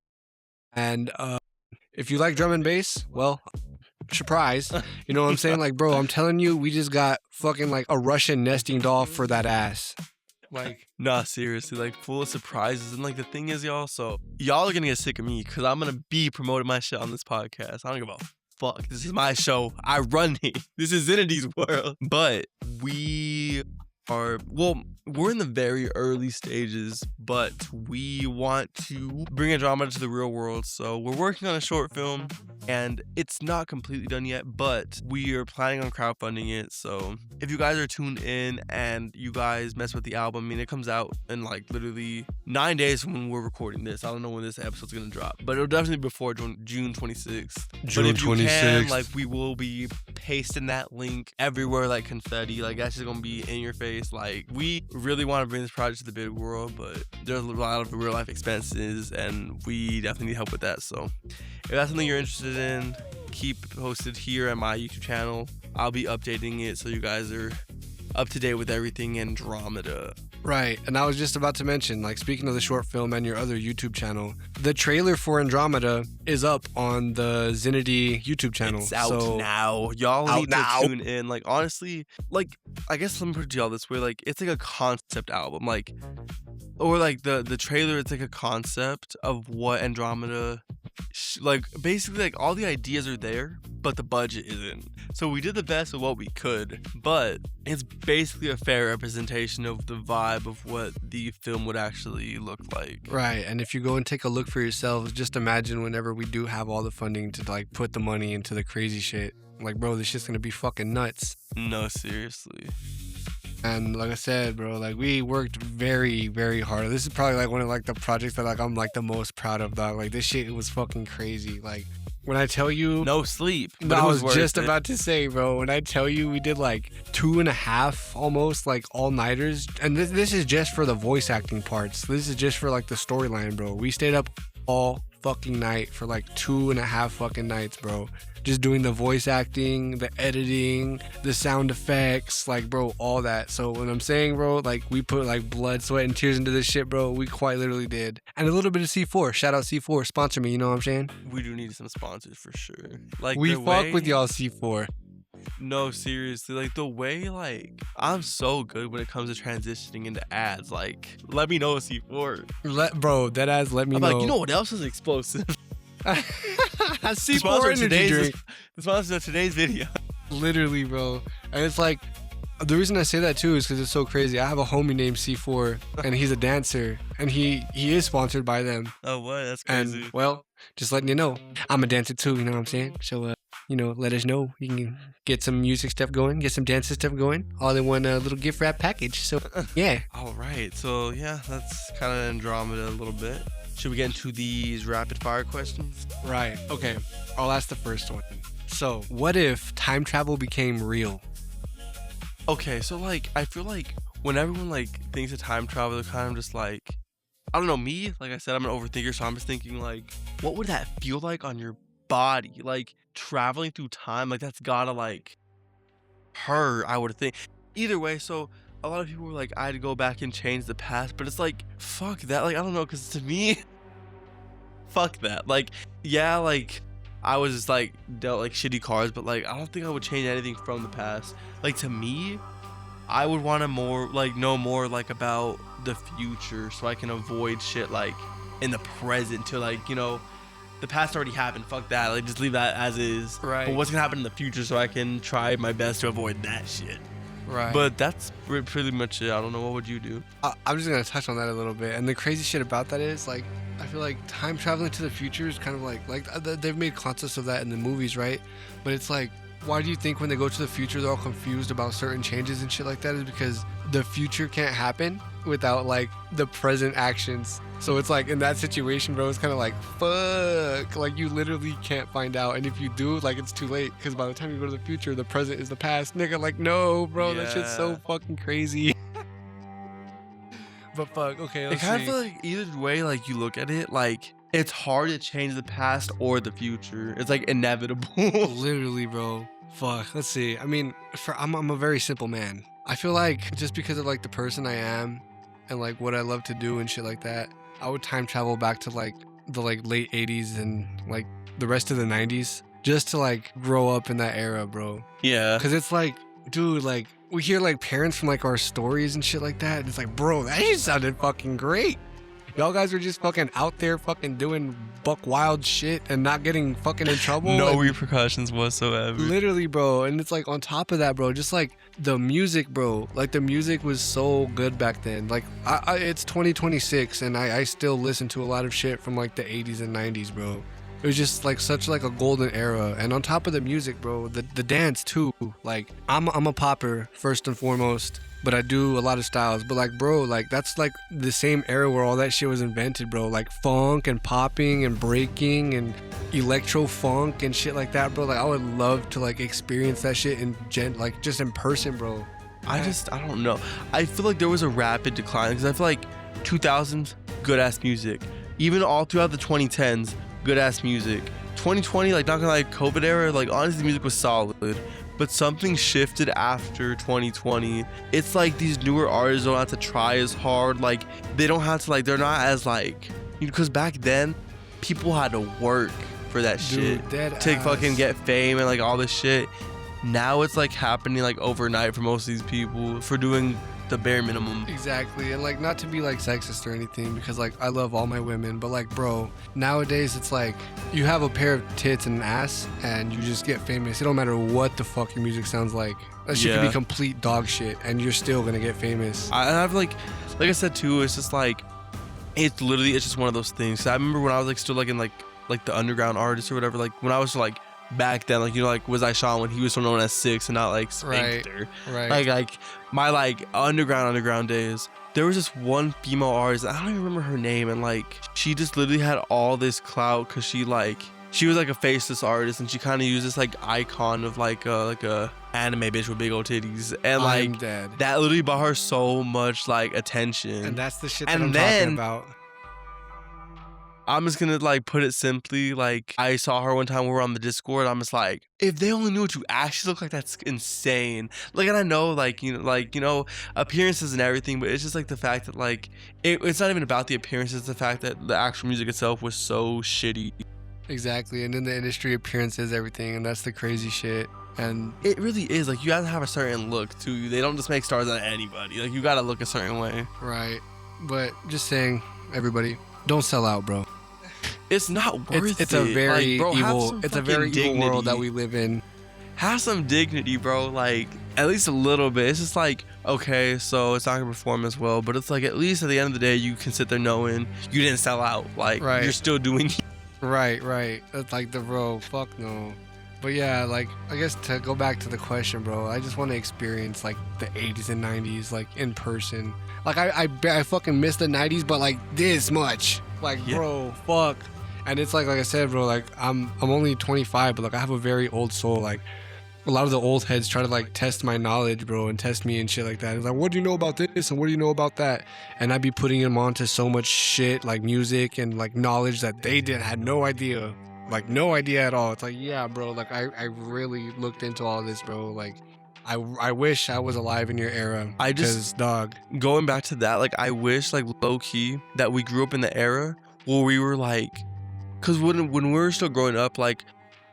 And if you like drum and bass, well, surprise. You know what I'm saying? Like, bro, I'm telling you, we just got fucking like a Russian nesting doll for that ass. Like, nah, seriously, like full of surprises. And like the thing is, y'all are gonna get sick of me because I'm gonna be promoting my shit on this podcast. I don't give a fuck. This is my show. I run it. This is ZZINITY'S world. But we're in the very early stages, but we want to bring Andromeda to the real world. So we're working on a short film and it's not completely done yet, but we are planning on crowdfunding it. So if you guys are tuned in and you guys mess with the album, I mean, it comes out in like literally 9 days from when we're recording this. I don't know when this episode's gonna drop, but it'll definitely be before June 26th. June 26th. Can, like, we will be pasting that link everywhere like confetti. Like that's just gonna be in your face. Like we really want to bring this project to the big world, but there's a lot of real life expenses and we definitely need help with that. So if that's something you're interested in, keep posted here at my YouTube channel. I'll be updating it so you guys are up to date with everything Andromeda. Right, and I was just about to mention, like, speaking of the short film and your other YouTube channel, the trailer for Andromeda is up on the ZZINITY YouTube channel. It's out now. Y'all need to tune in. Like, honestly, like, I guess let me put it to y'all this way. Like, it's like a concept album. Like, or like the trailer, it's like a concept of what Andromeda, like, basically, like, all the ideas are there, but the budget isn't. So we did the best of what we could, but it's basically a fair representation of the vibe of what the film would actually look like. Right, and if you go and take a look for yourselves, just imagine whenever we do have all the funding to like put the money into the crazy shit. Like, bro, this shit's gonna be fucking nuts. No, seriously. And like I said, bro, like we worked very, very hard. This is probably like one of like the projects that like I'm like the most proud of, dog. Like this shit was fucking crazy. Like when I tell you, no sleep. I was just about to say, bro, when I tell you we did like 2.5 almost like all-nighters, and this is just for the voice acting parts. This is just for like the storyline, bro. We stayed up all fucking night for like 2.5 fucking nights, bro. Just doing the voice acting, the editing, the sound effects, like, bro, all that. So when I'm saying, bro, like we put like blood, sweat, and tears into this shit, bro, we quite literally did. And a little bit of C4. Shout out C4, sponsor me. You know what I'm saying? We do need some sponsors for sure. Like we fuck with y'all, C4. No, seriously, like the way, like I'm so good when it comes to transitioning into ads. Like, let me know, C4. Bro, that ass, let me know. Like, you know what else is explosive? C4 energy drink. The sponsor of today's video. Literally, bro. And it's like, the reason I say that too is because it's so crazy. I have a homie named C4 and he's a dancer and he is sponsored by them. Oh, what? That's crazy. And well, just letting you know, I'm a dancer too, you know what I'm saying? So, you know, let us know. You can get some music stuff going, get some dancing stuff going, all in one little gift wrap package. So, yeah. All right. So, yeah, that's kind of Andromeda a little bit. Should we get into these rapid fire questions? Right. Okay. I'll ask the first one. So, what if time travel became real? Okay, so like I feel like when everyone like thinks of time travel, they're kind of just like, I don't know, me, like I said, I'm an overthinker, so I'm just thinking like, what would that feel like on your body? Like traveling through time, like that's gotta like hurt, I would think. Either way, so a lot of people were like, I'd go back and change the past, but it's like, fuck that. Like, I don't know, because to me, fuck that. Like, yeah, like I was just like dealt like shitty cards, but like I don't think I would change anything from the past. Like to me, I would want to more like know more like about the future so I can avoid shit like in the present to like, you know, the past already happened. Fuck that. Like just leave that as is. Right. But what's gonna happen in the future so I can try my best to avoid that shit. Right. But that's pretty much it. I don't know. What would you do? I'm just gonna touch on that a little bit. And the crazy shit about that is like, I feel like time traveling to the future is kind of like they've made concepts of that in the movies, right? But it's like why do you think when they go to the future they're all confused about certain changes and shit like that? Is because the future can't happen without like the present actions. So it's like in that situation, bro, it's kind of like fuck, like you literally can't find out, and if you do, like it's too late, because by the time you go to the future, the present is the past, nigga. Like no, bro, that shit's so fucking crazy. But fuck, okay, let's It kind see. of feel like either way, like you look at it, like it's hard to change the past or the future. It's like inevitable. Literally, bro. Fuck. Let's see. I mean, I'm a very simple man. I feel like just because of like the person I am and like what I love to do and shit like that, I would time travel back to like the like late 80s and like the rest of the 90s just to like grow up in that era, bro. Yeah. Cause it's like, dude, like we hear like parents from like our stories and shit like that. And it's like, bro, that shit sounded fucking great. Y'all guys were just fucking out there fucking doing buck wild shit and not getting fucking in trouble. No and repercussions whatsoever. literally, bro. And it's like on top of that, bro, just like the music, bro. Like the music was so good back then. Like it's 2026 and I still listen to a lot of shit from like the 80s and 90s, bro. It was just like such like a golden era. And on top of the music, bro, the dance too. Like I'm a popper first and foremost, but I do a lot of styles. But like, bro, like that's like the same era where all that shit was invented, bro. Like funk and popping and breaking and electro funk and shit like that, bro. Like I would love to like experience that shit in like just in person, bro. I don't know. I feel like there was a rapid decline because I feel like 2000s, good ass music. Even all throughout the 2010s, good ass music. 2020, like not gonna lie, COVID era, like honestly, the music was solid. But something shifted after 2020. It's like these newer artists don't have to try as hard. Like they don't have to like, they're not as like, because back then, people had to work for that shit to fucking get fame and like all this shit. Now it's like happening like overnight for most of these people for doing the bare minimum. Exactly. And like not to be like sexist or anything, because like I love all my women, but like bro, nowadays it's like you have a pair of tits and an ass and you just get famous. It don't matter what the fuck your music sounds like. That shit could be complete dog shit and you're still gonna get famous. I have like I said too, it's just like it's just one of those things. I remember when I was like still like in like the underground artist or whatever, like when I was like back then, like you know, like was I Sean when he was so known as Six and not like Spectre. Right. Like my like underground days. There was this one female artist, I don't even remember her name, and like she just literally had all this clout because she was like a faceless artist and she kind of used this like icon of like a anime bitch with big old titties and like that literally brought her so much like attention. And that's the shit that I'm talking about. I'm just gonna like put it simply, like I saw her one time when we were on the Discord. I'm just like, if they only knew what you actually look like, that's insane. Like, and I know like you know appearances and everything, but it's just like the fact that like it's not even about the appearances. It's the fact that the actual music itself was so shitty. Exactly. And then the industry appearance is everything, and that's the crazy shit. And it really is like you have to have a certain look too. They don't just make stars out of anybody. Like you gotta look a certain way. Right. But just saying, everybody, don't sell out, bro. It's not worth it. It's a very like, bro, evil. It's a very evil world that we live in. Have some dignity, bro. Like at least a little bit. It's just like, okay, so it's not gonna perform as well, but it's like at least at the end of the day, you can sit there knowing you didn't sell out. Like you're still doing. Right. That's like the bro. Fuck no. But yeah, like I guess to go back to the question, bro, I just want to experience like the 80s and 90s like in person. Like I fucking miss the 90s, but like this much. Like bro, fuck. And it's like I said, bro, like I'm only 25, but like I have a very old soul. Like a lot of the old heads try to like test my knowledge, bro, and test me and shit like that. It's like, what do you know about this and what do you know about that? And I'd be putting them onto so much shit, like music and like knowledge that they had no idea. Like no idea at all. It's like, yeah, bro, like I really looked into all this, bro. Like I wish I was alive in your era. Dog. Going back to that, like I wish like low key that we grew up in the era where we were like, because when we were still growing up, like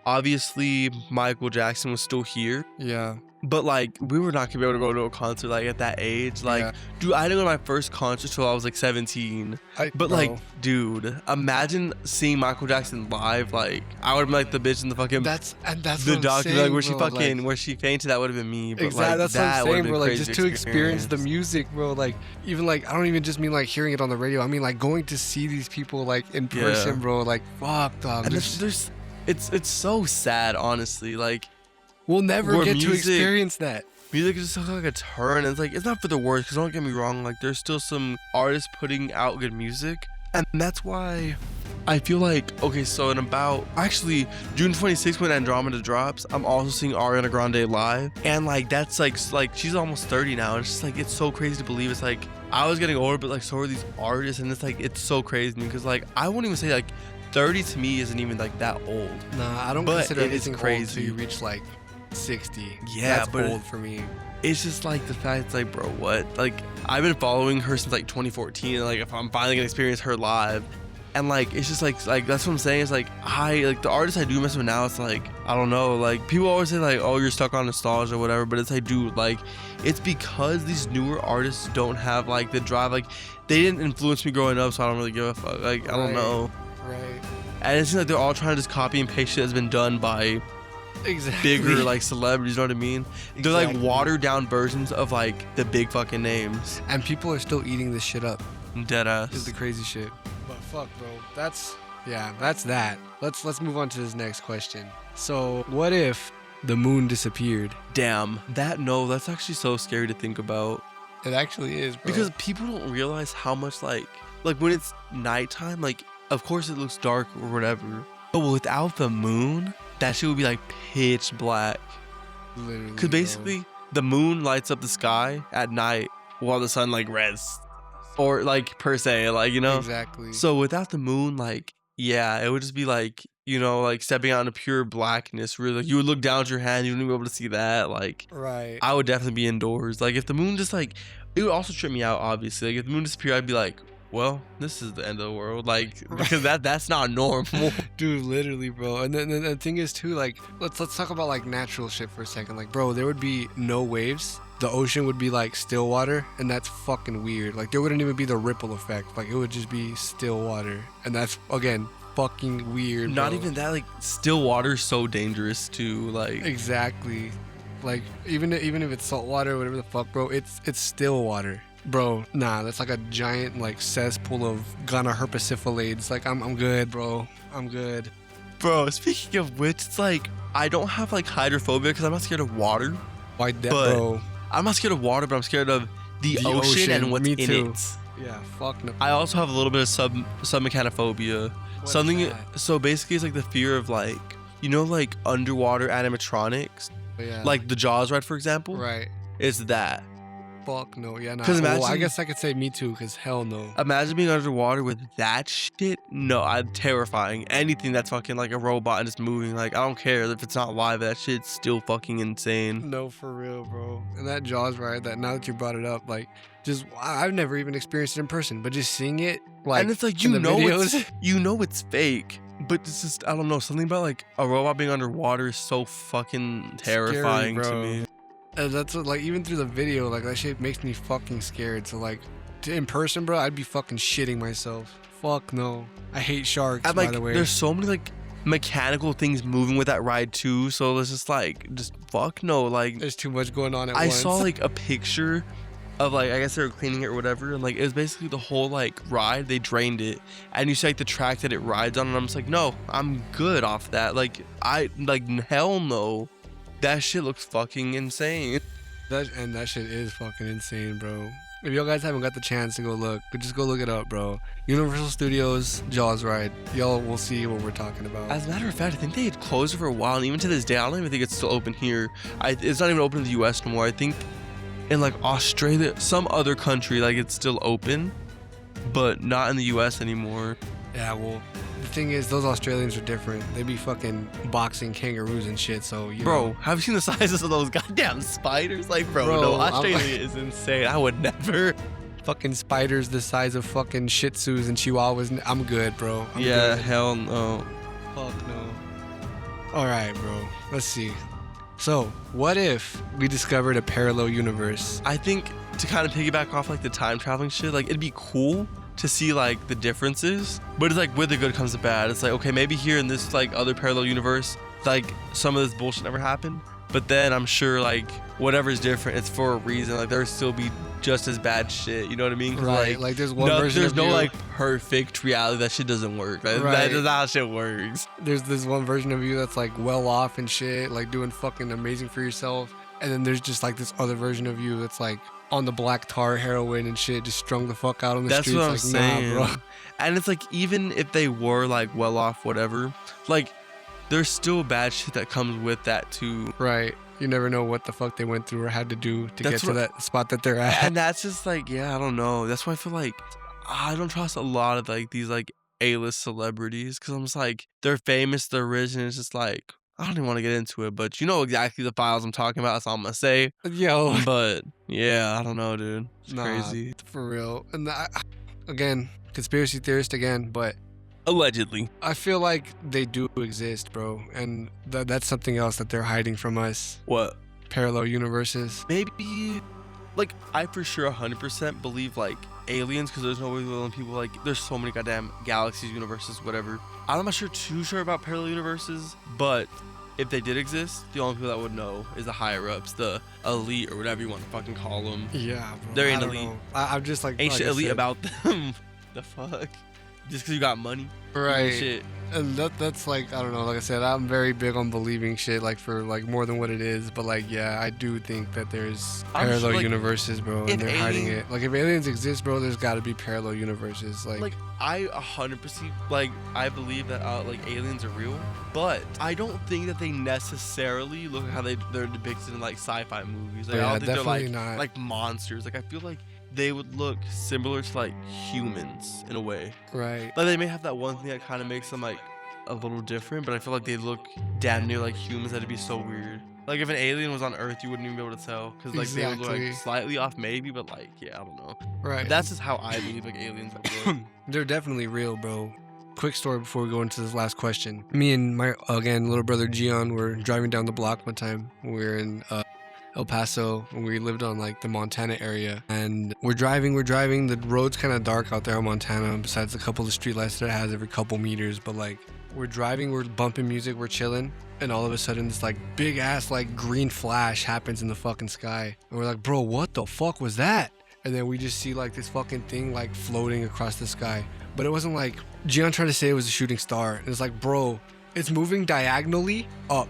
obviously Michael Jackson was still here. Yeah. But like we were not gonna be able to go to a concert like at that age. Like, dude, I didn't go to my first concert till I was like 17. Like, dude, imagine seeing Michael Jackson live. Like, I would have been like the bitch in the fucking that's the documentary like where she fucking like, where she fainted. That would have been me. But exactly, like, that's what I'm saying, bro. Like just to experience the music, bro. Like even like I don't even just mean like hearing it on the radio. I mean like going to see these people like in person, bro. Like fuck, dog. And it's so sad, honestly. Like We'll never Where get to music- experience that. Music is just like a turn. It's like, it's not for the worst, because don't get me wrong, like there's still some artists putting out good music, and that's why I feel like, okay, so in about, actually June 26th when Andromeda drops, I'm also seeing Ariana Grande live, and like that's like she's almost 30 now, and it's just like, it's so crazy to believe. It's like I was getting older, but like so are these artists, and it's like, it's so crazy because like I wouldn't even say like 30 to me isn't even like that old. Nah, I don't But consider it is anything crazy. old until you reach like 60. Yeah, That's but old for me. It's just like the fact, it's like, bro, what? Like, I've been following her since like 2014, and like if I'm finally gonna experience her live, and like it's just like that's what I'm saying. It's like the artists I do mess with now, it's like, I don't know, like people always say like, oh, you're stuck on nostalgia or whatever, but it's like, dude, like it's because these newer artists don't have like the drive, like they didn't influence me growing up, so I don't really give a fuck. Like I don't know. Right. And it seems like they're all trying to just copy and paste shit that's been done by Exactly. bigger like celebrities, you know what I mean? They're like Exactly. watered down versions of like the big fucking names. And people are still eating this shit up. Dead Is ass. the crazy shit. But fuck, bro. That's that. Let's move on to this next question. So, what if the moon disappeared? Damn. That's actually so scary to think about. It actually is, bro. Because people don't realize how much like when it's nighttime, like of course it looks dark or whatever. But without the moon, that shit would be like pitch black. literally, Because basically the moon lights up the sky at night while the sun like rests. Or like per se, like, you know? Exactly. So without the moon, like, yeah, it would just be like, you know, like stepping out into pure blackness. Really, like, you would look down at your hand, you wouldn't be able to see that. Like, right. I would definitely be indoors. Like, if the moon just like, it would also trip me out. Obviously, like if the moon disappeared, I'd be like, well, this is the end of the world. Like, because that's not normal. Dude, literally, bro. And then the thing is too, like, let's talk about like natural shit for a second. Like, bro, there would be no waves. The ocean would be like still water, and that's fucking weird. Like, there wouldn't even be the ripple effect. Like, it would just be still water, and that's again fucking weird. Not bro. even that. Like, still water's so dangerous too. Like, Exactly. Like, even if it's salt water or whatever the fuck, bro, it's still water. Bro, nah, that's like a giant like cesspool of gonorrhoeasyphilades. Like, I'm good, bro. I'm good. bro. Speaking of which, it's like I don't have like hydrophobia because I'm not scared of water. Why that, But- bro? I'm not scared of water, but I'm scared of the ocean and what's me in too. it. Yeah, fuck no. I also have a little bit of submechanophobia. What is Something. that? So basically, it's like the fear of like, you know, like underwater animatronics, Yeah. like the Jaws ride, for example. Right. It's that. Fuck no. Yeah, nah. 'Cause Well, I imagine- guess I could say me too, because hell no. Imagine being underwater with that shit. No, I'm terrifying. Anything that's fucking like a robot and just moving, like I don't care if it's not live. That shit's still fucking insane. No, for real, bro. And that Jaws ride, that now that you brought it up, like, just I've never even experienced it in person, but just seeing it, like, And it's like in you the know videos, it's fake, but it's just I don't know, something about like a robot being underwater is so fucking terrifying to bro. me. And that's what, like, even through the video, like, that shit makes me fucking scared. So, like, in person, bro, I'd be fucking shitting myself. Fuck no. I hate sharks, And by like the way. there's so many like mechanical things moving with that ride too, so it's just like just fuck no. Like There's too much going on at I once. saw like a picture of like I guess they were cleaning it or whatever, and like it was basically the whole like ride, they drained it, and you see like the track that it rides on, and I'm just like, no, I'm good off that. Like I like hell no. That shit looks fucking insane. that shit is fucking insane, bro. If y'all guys haven't got the chance to go look, just go look it up, bro. Universal Studios Jaws ride. Y'all will see what we're talking about. As a matter of fact, I think they had closed it for a while, and even to this day, I don't even think it's still open here. It's not even open in the U.S. no more. I think in like Australia, some other country, like it's still open, but not in the U.S. anymore. Yeah, well, the thing is, those Australians are different. They be fucking boxing kangaroos and shit, so, you Bro, know. have you seen the sizes of those goddamn spiders? Like, bro, Bro, no, I'm- Australia is insane. I would never. Fucking spiders the size of fucking Shih Tzus and Chihuahuas. I'm good, bro. I'm Yeah, good. hell no. Fuck no. All right, bro. Let's see. So, what if we discovered a parallel universe? I think to kind of piggyback off like the time traveling shit, like it'd be cool to see like the differences, but it's like with the good comes the bad. It's like, okay, maybe here in this like other parallel universe, like some of this bullshit never happened, But then I'm sure like whatever's different, it's for a reason. Like there'll still be just as bad shit. You know what I mean? Right. Like there's one version there's of no you. like perfect reality. That shit doesn't work. Right? Right. That's not how shit works. There's this one version of you that's like well off and shit, like doing fucking amazing for yourself. And then there's just like this other version of you that's like on the black tar heroin and shit, just strung the fuck out on the That's streets. what I'm like, saying. nah, bro. And it's like, even if they were like well off, whatever, like there's still bad shit that comes with that too. Right. You never know what the fuck they went through or had to do to That's get to that spot that they're at. And that's just like, yeah, I don't know. That's why I feel like I don't trust a lot of like these like A-list celebrities, because I'm just like, they're famous, they're rich, and it's just like, I don't even want to get into it, but you know exactly the files I'm talking about. That's all I'm gonna say. Yo. But yeah, I don't know, dude. It's crazy. For real. And again, conspiracy theorist again, but Allegedly. I feel like they do exist, bro. And that's something else that they're hiding from us. What? Parallel universes. Maybe, like, I for sure 100% believe like aliens, because there's no way when people like, there's so many goddamn galaxies, universes, whatever. I'm not too sure about parallel universes, but if they did exist, the only people that would know is the higher ups, the elite, or whatever you want to fucking call them. Yeah, bro. They're an elite. I'm just like, Ain't shit elite said, about them. The fuck? Just because you got money? right? Shit. And that's like, I don't know. Like I said, I'm very big on believing shit like for like more than what it is. But like, yeah, I do think that there's parallel sure, like, universes, bro, and they're hiding it. Like if aliens exist, bro, there's got to be parallel universes. Like I 100% like, I believe that like aliens are real, but I don't think that they necessarily look at how they're depicted in like sci-fi movies. Like, yeah, I don't think they're definitely like not. like monsters. Like I feel like they would look similar to like humans in a way. right. Like they may have that one thing that kind of makes them like a little different, but I feel like they look damn near like humans. That'd be so weird. Like if an alien was on Earth, you wouldn't even be able to tell, because like they would look Exactly. like slightly off maybe, but like, yeah, I don't know. Right. That's just how I believe like aliens look. They're definitely real, bro. Quick story before we go into this last question. Me and my, again, little brother Gian were driving down the block one time. We were in El Paso, and we lived on like the Montana area. And we're driving. The road's kind of dark out there in Montana, besides a couple of streetlights that it has every couple meters. But like, we're driving, we're bumping music, we're chilling. And all of a sudden, this like big ass like green flash happens in the fucking sky. And we're like, bro, what the fuck was that? And then we just see like this fucking thing like floating across the sky. But it wasn't like, Gian tried to say it was a shooting star. And it's like, bro, it's moving diagonally up.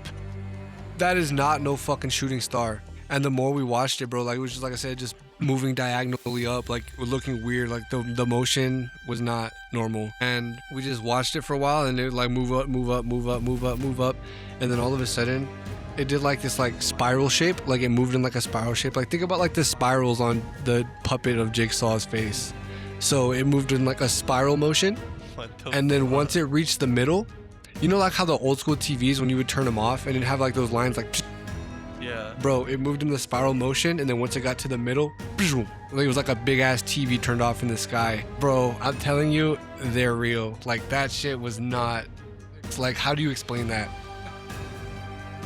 That is not no fucking shooting star. And the more we watched it, bro, like it was just, like I said, just moving diagonally up, like looking weird. Like the motion was not normal. And we just watched it for a while, and it would like move up, move up, move up, move up, move up. And then all of a sudden, it did like this like spiral shape. Like it moved in like a spiral shape. Like think about like the spirals on the puppet of Jigsaw's face. So it moved in like a spiral motion. And then once it reached the middle, you know like how the old school TVs, when you would turn them off and it'd have like those lines like, Yeah. bro, it moved in the spiral motion, and then once it got to the middle, like it was like a big ass TV turned off in the sky. Bro, I'm telling you, they're real. Like that shit was not. It's like, how do you explain that?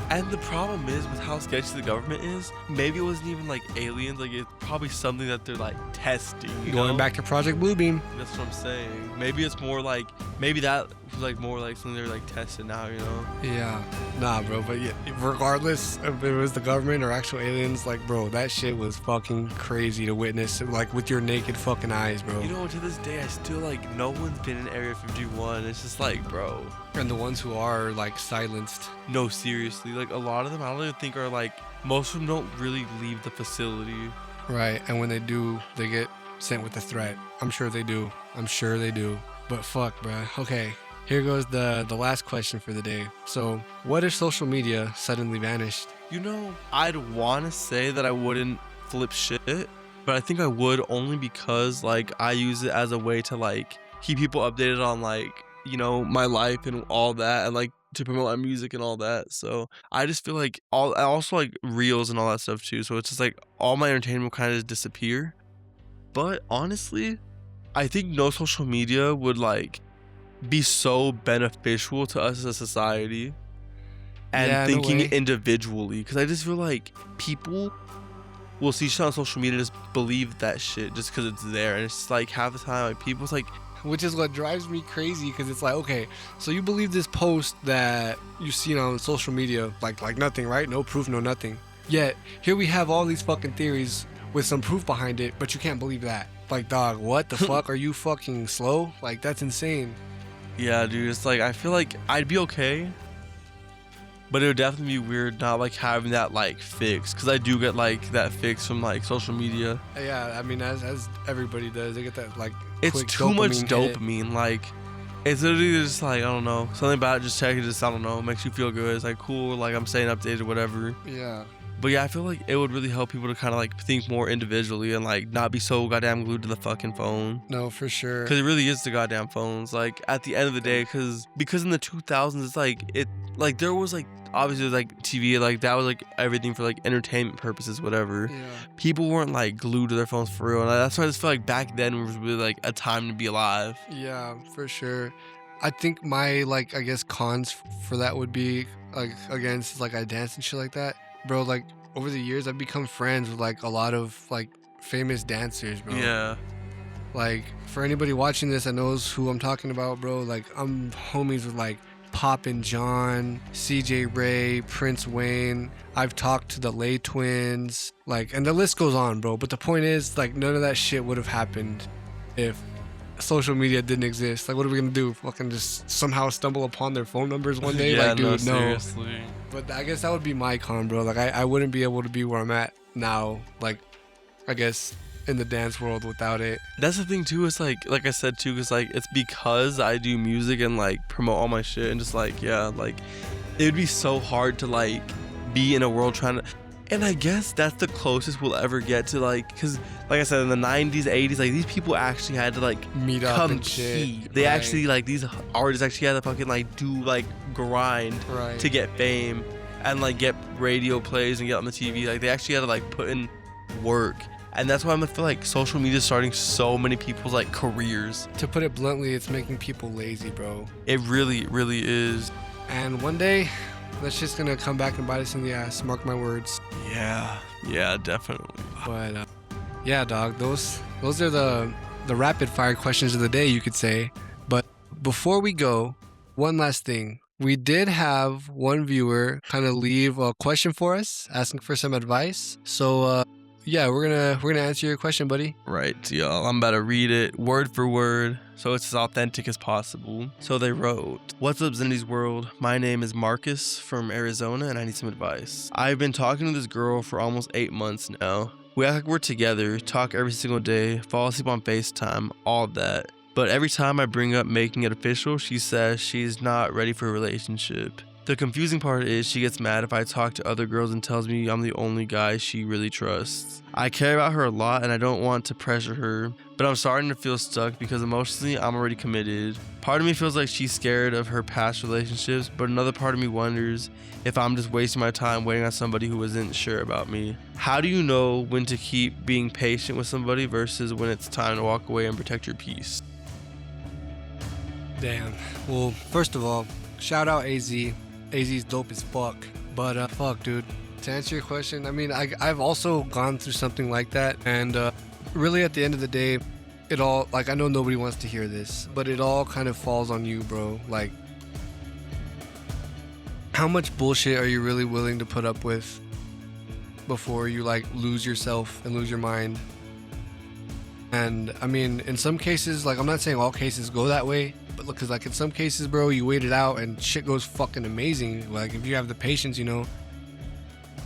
And the problem is with how sketchy the government is, maybe it wasn't even like aliens, like it's probably something that they're like testing. You Going know? back to Project Bluebeam. That's what I'm saying. Maybe it's more like, maybe that was like more like something they're like testing now, you know? Yeah. Nah, bro, but yeah, regardless if it was the government or actual aliens, like, bro, that shit was fucking crazy to witness, like, with your naked fucking eyes, bro. You know, to this day, I still like, no one's been in Area 51. It's just like, bro. And the ones who are, like, silenced. No, seriously. Like, a lot of them, I don't even think are like, most of them don't really leave the facility. Right, and when they do, they get sent with a threat. I'm sure they do. But fuck, bruh. Okay, here goes the last question for the day. So, what if social media suddenly vanished? You know, I'd want to say that I wouldn't flip shit, but I think I would, only because like I use it as a way to like keep people updated on like, you know, my life and all that, and like to promote my music and all that. So I just feel like I also like reels and all that stuff too. So it's just like all my entertainment will kind of just disappear. But honestly, I think no social media would like be so beneficial to us as a society and Yeah, no thinking way. individually, because I just feel like people will see shit on social media and just believe that shit just because it's there, and it's just like half the time like people's like, which is what drives me crazy, because it's like, okay, so you believe this post that you've seen on social media, like nothing, right? No proof, no nothing. Yet here we have all these fucking theories with some proof behind it, but you can't believe that. Like, dog, what the fuck? Are you fucking slow? Like, that's insane. Yeah, dude, it's like I feel like I'd be okay, but it would definitely be weird not like having that like fix, because I do get like that fix from like social media. Yeah, I mean, as everybody does, they get that like It's quick too much hit. dopamine. Like, it's literally just like, I don't know, something about it, just check it, just, I don't know, makes you feel good. It's like, cool, like I'm staying updated, whatever. Yeah. But yeah, I feel like it would really help people to kind of like think more individually and like not be so goddamn glued to the fucking phone. No, for sure. Because it really is the goddamn phones. Like, at the end of the day, because in the 2000s, it's like there was like, obviously like TV, like that was like everything for like entertainment purposes, whatever. Yeah. People weren't like glued to their phones for real. And that's why I just feel like back then was really like a time to be alive. Yeah, for sure. I think my like, I guess cons for that would be like, again, since like I dance and shit like that, bro. Like over the years, I've become friends with like a lot of like famous dancers, bro. Yeah. Like for anybody watching this that knows who I'm talking about, bro. Like I'm homies with like Poppin' John, CJ Ray, Prince Wayne. I've talked to the Lay Twins, like, and the list goes on, bro. But the point is, like, none of that shit would have happened if social media didn't exist. Like, what are we gonna do? Fucking just somehow stumble upon their phone numbers one day? Yeah, like, dude, no, no. seriously. But I guess that would be my con, bro. Like, I wouldn't be able to be where I'm at now. Like, I guess in the dance world without it. That's the thing too. It's like I said too, because like it's because I do music and like promote all my shit, and just like, yeah, like it would be so hard to like be in a world trying to. And I guess that's the closest we'll ever get to, like, because like I said, in the 90s, 80s, like these people actually had to like Meet up and shit. compete. They Right. actually, like, these artists actually had to fucking like do like grind Right. to get fame and like get radio plays and get on the TV. Like they actually had to like put in work. And that's why I feel like social media is starting so many people's like careers. To put it bluntly, it's making people lazy, bro. It really, really is. And one day, that's just gonna come back and bite us in the ass. Mark my words. Yeah, definitely. But yeah, dog. Those are the rapid fire questions of the day, you could say. But before we go, one last thing. We did have one viewer kind of leave a question for us, asking for some advice. So yeah, we're gonna answer your question, buddy. Right, y'all. I'm about to read it word for word, so it's as authentic as possible. So they wrote, "What's up, ZZINITY'S WORLD? My name is Marcus from Arizona, and I need some advice. I've been talking to this girl for almost 8 months now. We act like we're together, talk every single day, fall asleep on FaceTime, all of that. But every time I bring up making it official, she says she's not ready for a relationship. The confusing part is she gets mad if I talk to other girls and tells me I'm the only guy she really trusts. I care about her a lot and I don't want to pressure her, but I'm starting to feel stuck because emotionally I'm already committed. Part of me feels like she's scared of her past relationships, but another part of me wonders if I'm just wasting my time waiting on somebody who isn't sure about me. How do you know when to keep being patient with somebody versus when it's time to walk away and protect your peace?" Damn. Well, first of all, shout out AZ. AZ's dope as fuck. But fuck, dude. To answer your question, I mean, I've also gone through something like that, and really at the end of the day, it all, like, I know nobody wants to hear this, but it all kind of falls on you, bro. Like, how much bullshit are you really willing to put up with before you like lose yourself and lose your mind? And I mean, in some cases, like, I'm not saying all cases go that way, but look, cause like in some cases, bro, you wait it out and shit goes fucking amazing. Like if you have the patience, you know.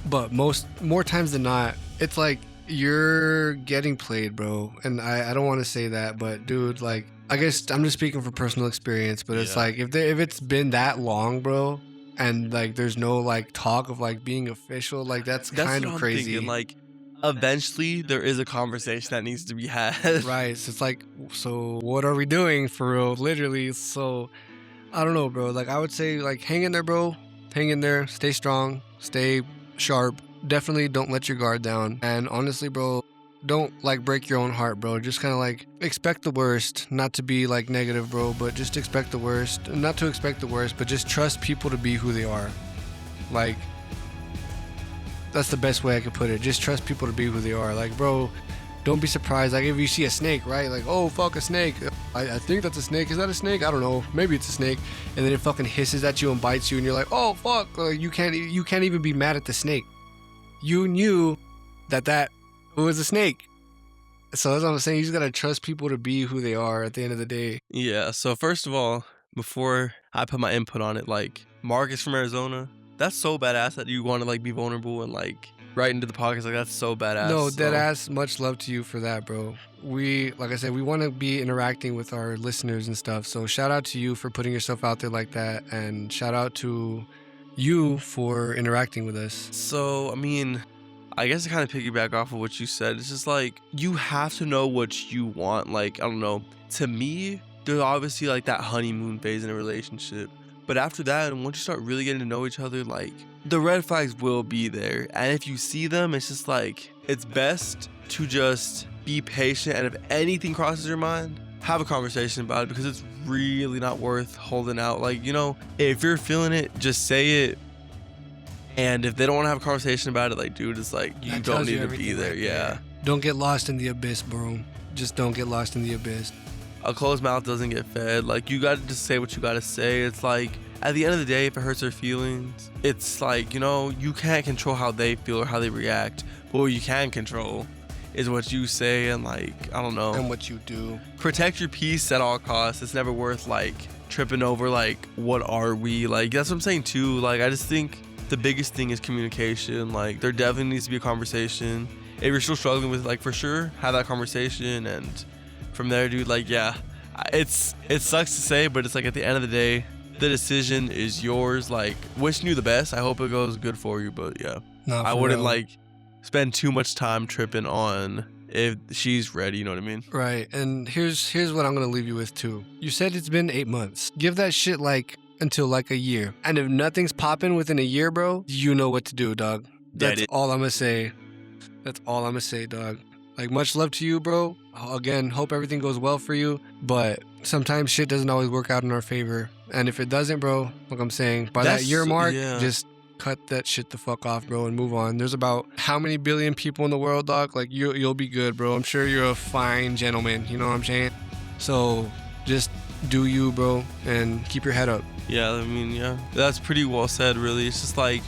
But more times than not, it's like you're getting played, bro. And I don't want to say that, but dude, like, I guess I'm just speaking from personal experience. But it's like if it's been that long, bro, and like there's no like talk of like being official, like that's kind of crazy. Thinking, like, eventually there is a conversation that needs to be had. Right. So it's like, so what are we doing for real? Literally. So I don't know, bro. Like I would say, like, hang in there, bro. Hang in there. Stay strong. Stay sharp. Definitely don't let your guard down. And honestly, bro, don't like break your own heart, bro. Just kind of like expect the worst. Not to be like negative, bro, but just expect the worst. Not to expect the worst, but just trust people to be who they are. Like, that's the best way I could put it. Just trust people to be who they are. Like, bro, don't be surprised. Like, if you see a snake, right? Like, oh, fuck, a snake. I think that's a snake. Is that a snake? I don't know. Maybe it's a snake. And then it fucking hisses at you and bites you, and you're like, oh fuck! You can't even be mad at the snake. You knew that it was a snake. So that's what I'm saying. You just gotta trust people to be who they are at the end of the day. Yeah. So first of all, before I put my input on it, like Marcus from Arizona, that's so badass that you want to like be vulnerable and like right into the podcast. Like that's so badass. No, so. dead ass. Much love to you for that, bro. Like I said, we want to be interacting with our listeners and stuff. So shout out to you for putting yourself out there like that, and shout out to you for interacting with us. So I mean, I guess to kind of piggyback off of what you said, it's just like you have to know what you want. Like, I don't know. To me, there's obviously like that honeymoon phase in a relationship. But after that, and once you start really getting to know each other, like the red flags will be there. And if you see them, it's just like it's best to just be patient. And if anything crosses your mind, have a conversation about it, because it's really not worth holding out. Like, you know, if you're feeling it, just say it. And if they don't want to have a conversation about it, like, dude, it's like, you don't need to be there. Yeah. Don't get lost in the abyss, bro. Just don't get lost in the abyss. A closed mouth doesn't get fed. Like, you got to just say what you got to say. It's like, at the end of the day, if it hurts their feelings, it's like, you know, you can't control how they feel or how they react. But what you can control is what you say and, like, I don't know. And what you do. Protect your peace at all costs. It's never worth, like, tripping over, like, what are we? Like, that's what I'm saying, too. Like, I just think the biggest thing is communication. Like, there definitely needs to be a conversation. If you're still struggling with, like, for sure, have that conversation. And from there, dude, like, yeah, it sucks to say, but it's like at the end of the day, the decision is yours. Like, wishing you the best. I hope it goes good for you, but yeah, I wouldn't like spend too much time tripping on if she's ready. You know what I mean? Right. And here's what I'm gonna leave you with too. You said it's been 8 months. Give that shit like until like a year. And if nothing's popping within a year, bro, you know what to do, dog. That's all I'm gonna say. That's all I'm gonna say, dog. Like, much love to you, bro. Again, hope everything goes well for you. But sometimes shit doesn't always work out in our favor. And if it doesn't, bro, like I'm saying, by that year mark, just cut that shit the fuck off, bro, and move on. There's about how many billion people in the world, dog? Like, you'll be good, bro. I'm sure you're a fine gentleman. You know what I'm saying? So just do you, bro, and keep your head up. Yeah, I mean, yeah. That's pretty well said, really. It's just like,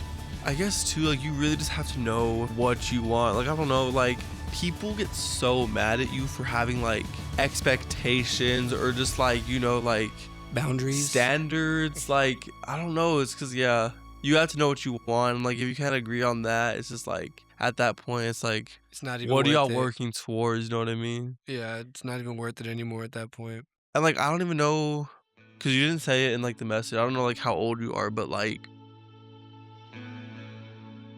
I guess, too, like, you really just have to know what you want. Like, I don't know, like, people get so mad at you for having, like, expectations or just, like, you know, like, boundaries, standards. Like, I don't know. It's because, yeah, you have to know what you want. And, like, if you can't agree on that, it's just, like, at that point, it's like, it's not even what are y'all worth it. Working towards? You know what I mean? Yeah, it's not even worth it anymore at that point. And, like, I don't even know, because you didn't say it in, like, the message. I don't know, like, how old you are, but, like,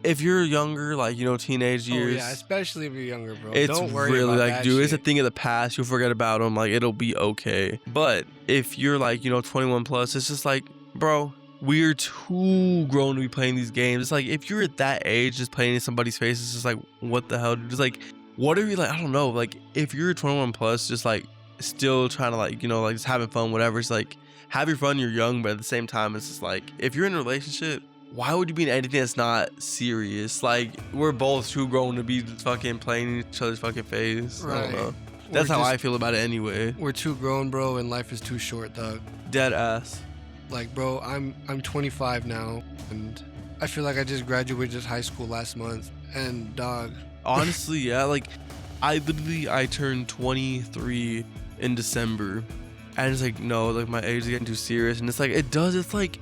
if you're younger, like, you know, teenage years. Oh, yeah, especially if you're younger, bro. It's don't worry really about like, that dude, shit. It's a thing of the past. You'll forget about them. Like, it'll be okay. But if you're like, you know, 21 plus, it's just like, bro, we're too grown to be playing these games. It's like, if you're at that age, just playing in somebody's face, it's just like, what the hell? Just like, what are we like? I don't know. Like, if you're 21 plus, just like still trying to, like, you know, like just having fun, whatever. It's like, have your fun. You're young, but at the same time, it's just like, if you're in a relationship, why would you be in anything that's not serious? Like, we're both too grown to be fucking playing in each other's fucking face. Right. I don't know. That's how I feel about it anyway. We're too grown, bro, and life is too short, dog. Dead ass. Like, bro, I'm 25 now, and I feel like I just graduated high school last month. And, dog. Honestly, yeah. Like, I turned 23 in December. And it's like, no, like, my age is getting too serious. And it's like, it's like,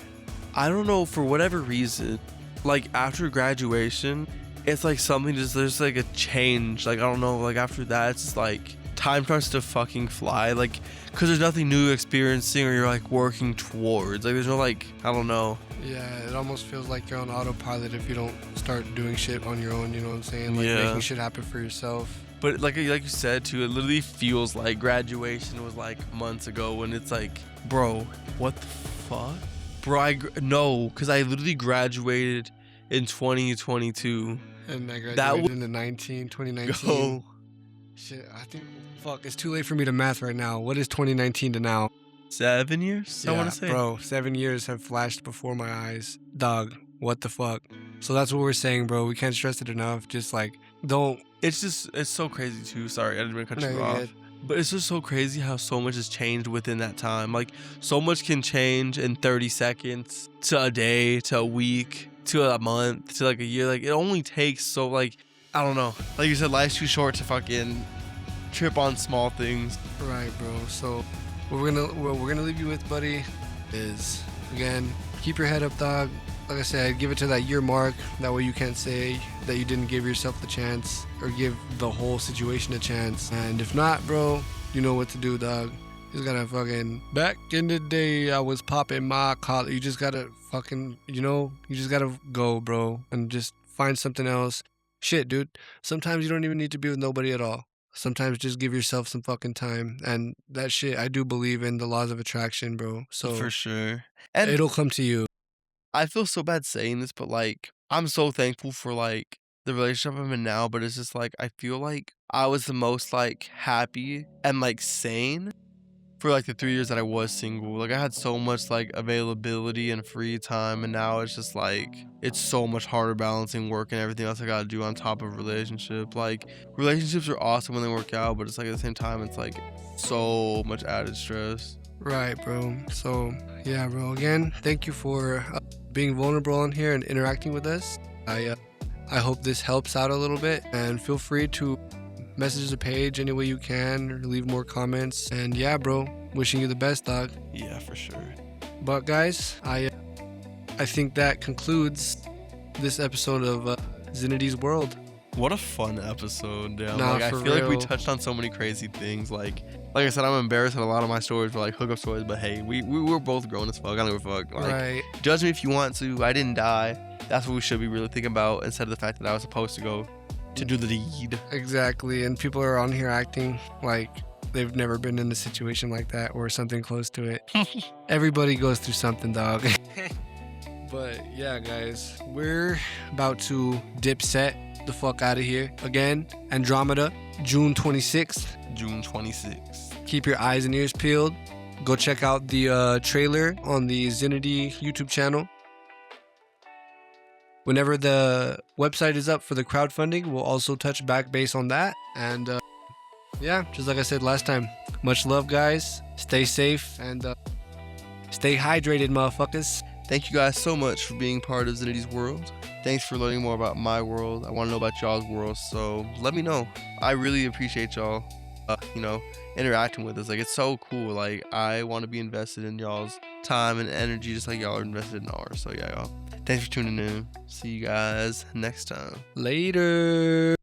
I don't know, for whatever reason, like, after graduation, it's like something there's like a change. Like, I don't know, like, after that, it's just like time starts to fucking fly. Like, because there's nothing new experiencing or you're like working towards. Like, there's no, like, I don't know. Yeah, it almost feels like you're on autopilot if you don't start doing shit on your own, you know what I'm saying? Like, making shit happen for yourself. But like you said, too, it literally feels like graduation was like months ago, when it's like, bro, what the fuck? Bro, no, because I literally graduated in 2022. And I graduated in 2019. Go. Shit, I think, fuck, it's too late for me to math right now. What is 2019 to now? 7 years, yeah, I want to say. Bro, 7 years have flashed before my eyes. Dog, what the fuck? So that's what we're saying, bro. We can't stress it enough. Just, like, don't. It's so crazy, too. Sorry, I didn't mean to cut you off. But it's just so crazy how so much has changed within that time. Like, so much can change in 30 seconds to a day to a week to a month to like a year. Like, it only takes so, like, I don't know. Like you said, life's too short to fucking trip on small things. Right, bro. So what we're gonna leave you with, buddy, is, again, keep your head up, dog. Like I said, give it to that year mark. That way you can't say that you didn't give yourself the chance or give the whole situation a chance. And if not, bro, you know what to do, dog. You just gotta fucking, back in the day, I was popping my collar. You just gotta fucking, you just gotta go, bro, and just find something else. Shit, dude. Sometimes you don't even need to be with nobody at all. Sometimes just give yourself some fucking time. And that shit, I do believe in the laws of attraction, bro. So For sure. And it'll come to you. I feel so bad saying this, but like, I'm so thankful for like the relationship I'm in now, but it's just like, I feel like I was the most like happy and like sane for like the 3 years that I was single. Like, I had so much like availability and free time, and now it's just like, it's so much harder balancing work and everything else I gotta do on top of relationship. Like, relationships are awesome when they work out, but it's like at the same time, it's like so much added stress. Right, bro. So, yeah, bro. Again, thank you for being vulnerable on here and interacting with us. I hope this helps out a little bit, and feel free to message the page any way you can or leave more comments. And yeah, bro, wishing you the best, dog. Yeah, for sure. But guys, I think that concludes this episode of ZZINITY'S World. What a fun episode, damn. Nah, like, I for feel like we real. touched on so many crazy things. Like I said, I'm embarrassed that a lot of my stories were like hookup stories, but hey, we were both grown as fuck. I don't give a fuck. Like, Right. judge me if you want to. I didn't die. That's what we should be really thinking about, instead of the fact that I was supposed to go to do the deed. Exactly. And people are on here acting like they've never been in a situation like that or something close to it. Everybody goes through something, dog. But yeah, guys, we're about to dip set the fuck out of here. Again, Andromeda, June 26th. June 26th. Keep your eyes and ears peeled. Go check out the trailer on the ZZINITY YouTube channel. Whenever the website is up for the crowdfunding, we'll also touch back base on that. And yeah, just like I said last time, much love, guys. Stay safe and stay hydrated, motherfuckers. Thank you guys so much for being part of ZZINITY'S World. Thanks for learning more about my world. I want to know about y'all's world, so let me know. I really appreciate y'all, interacting with us. Like, it's so cool. Like, I want to be invested in y'all's time and energy just like y'all are invested in ours. So yeah, y'all. Thanks for tuning in. See you guys next time. Later.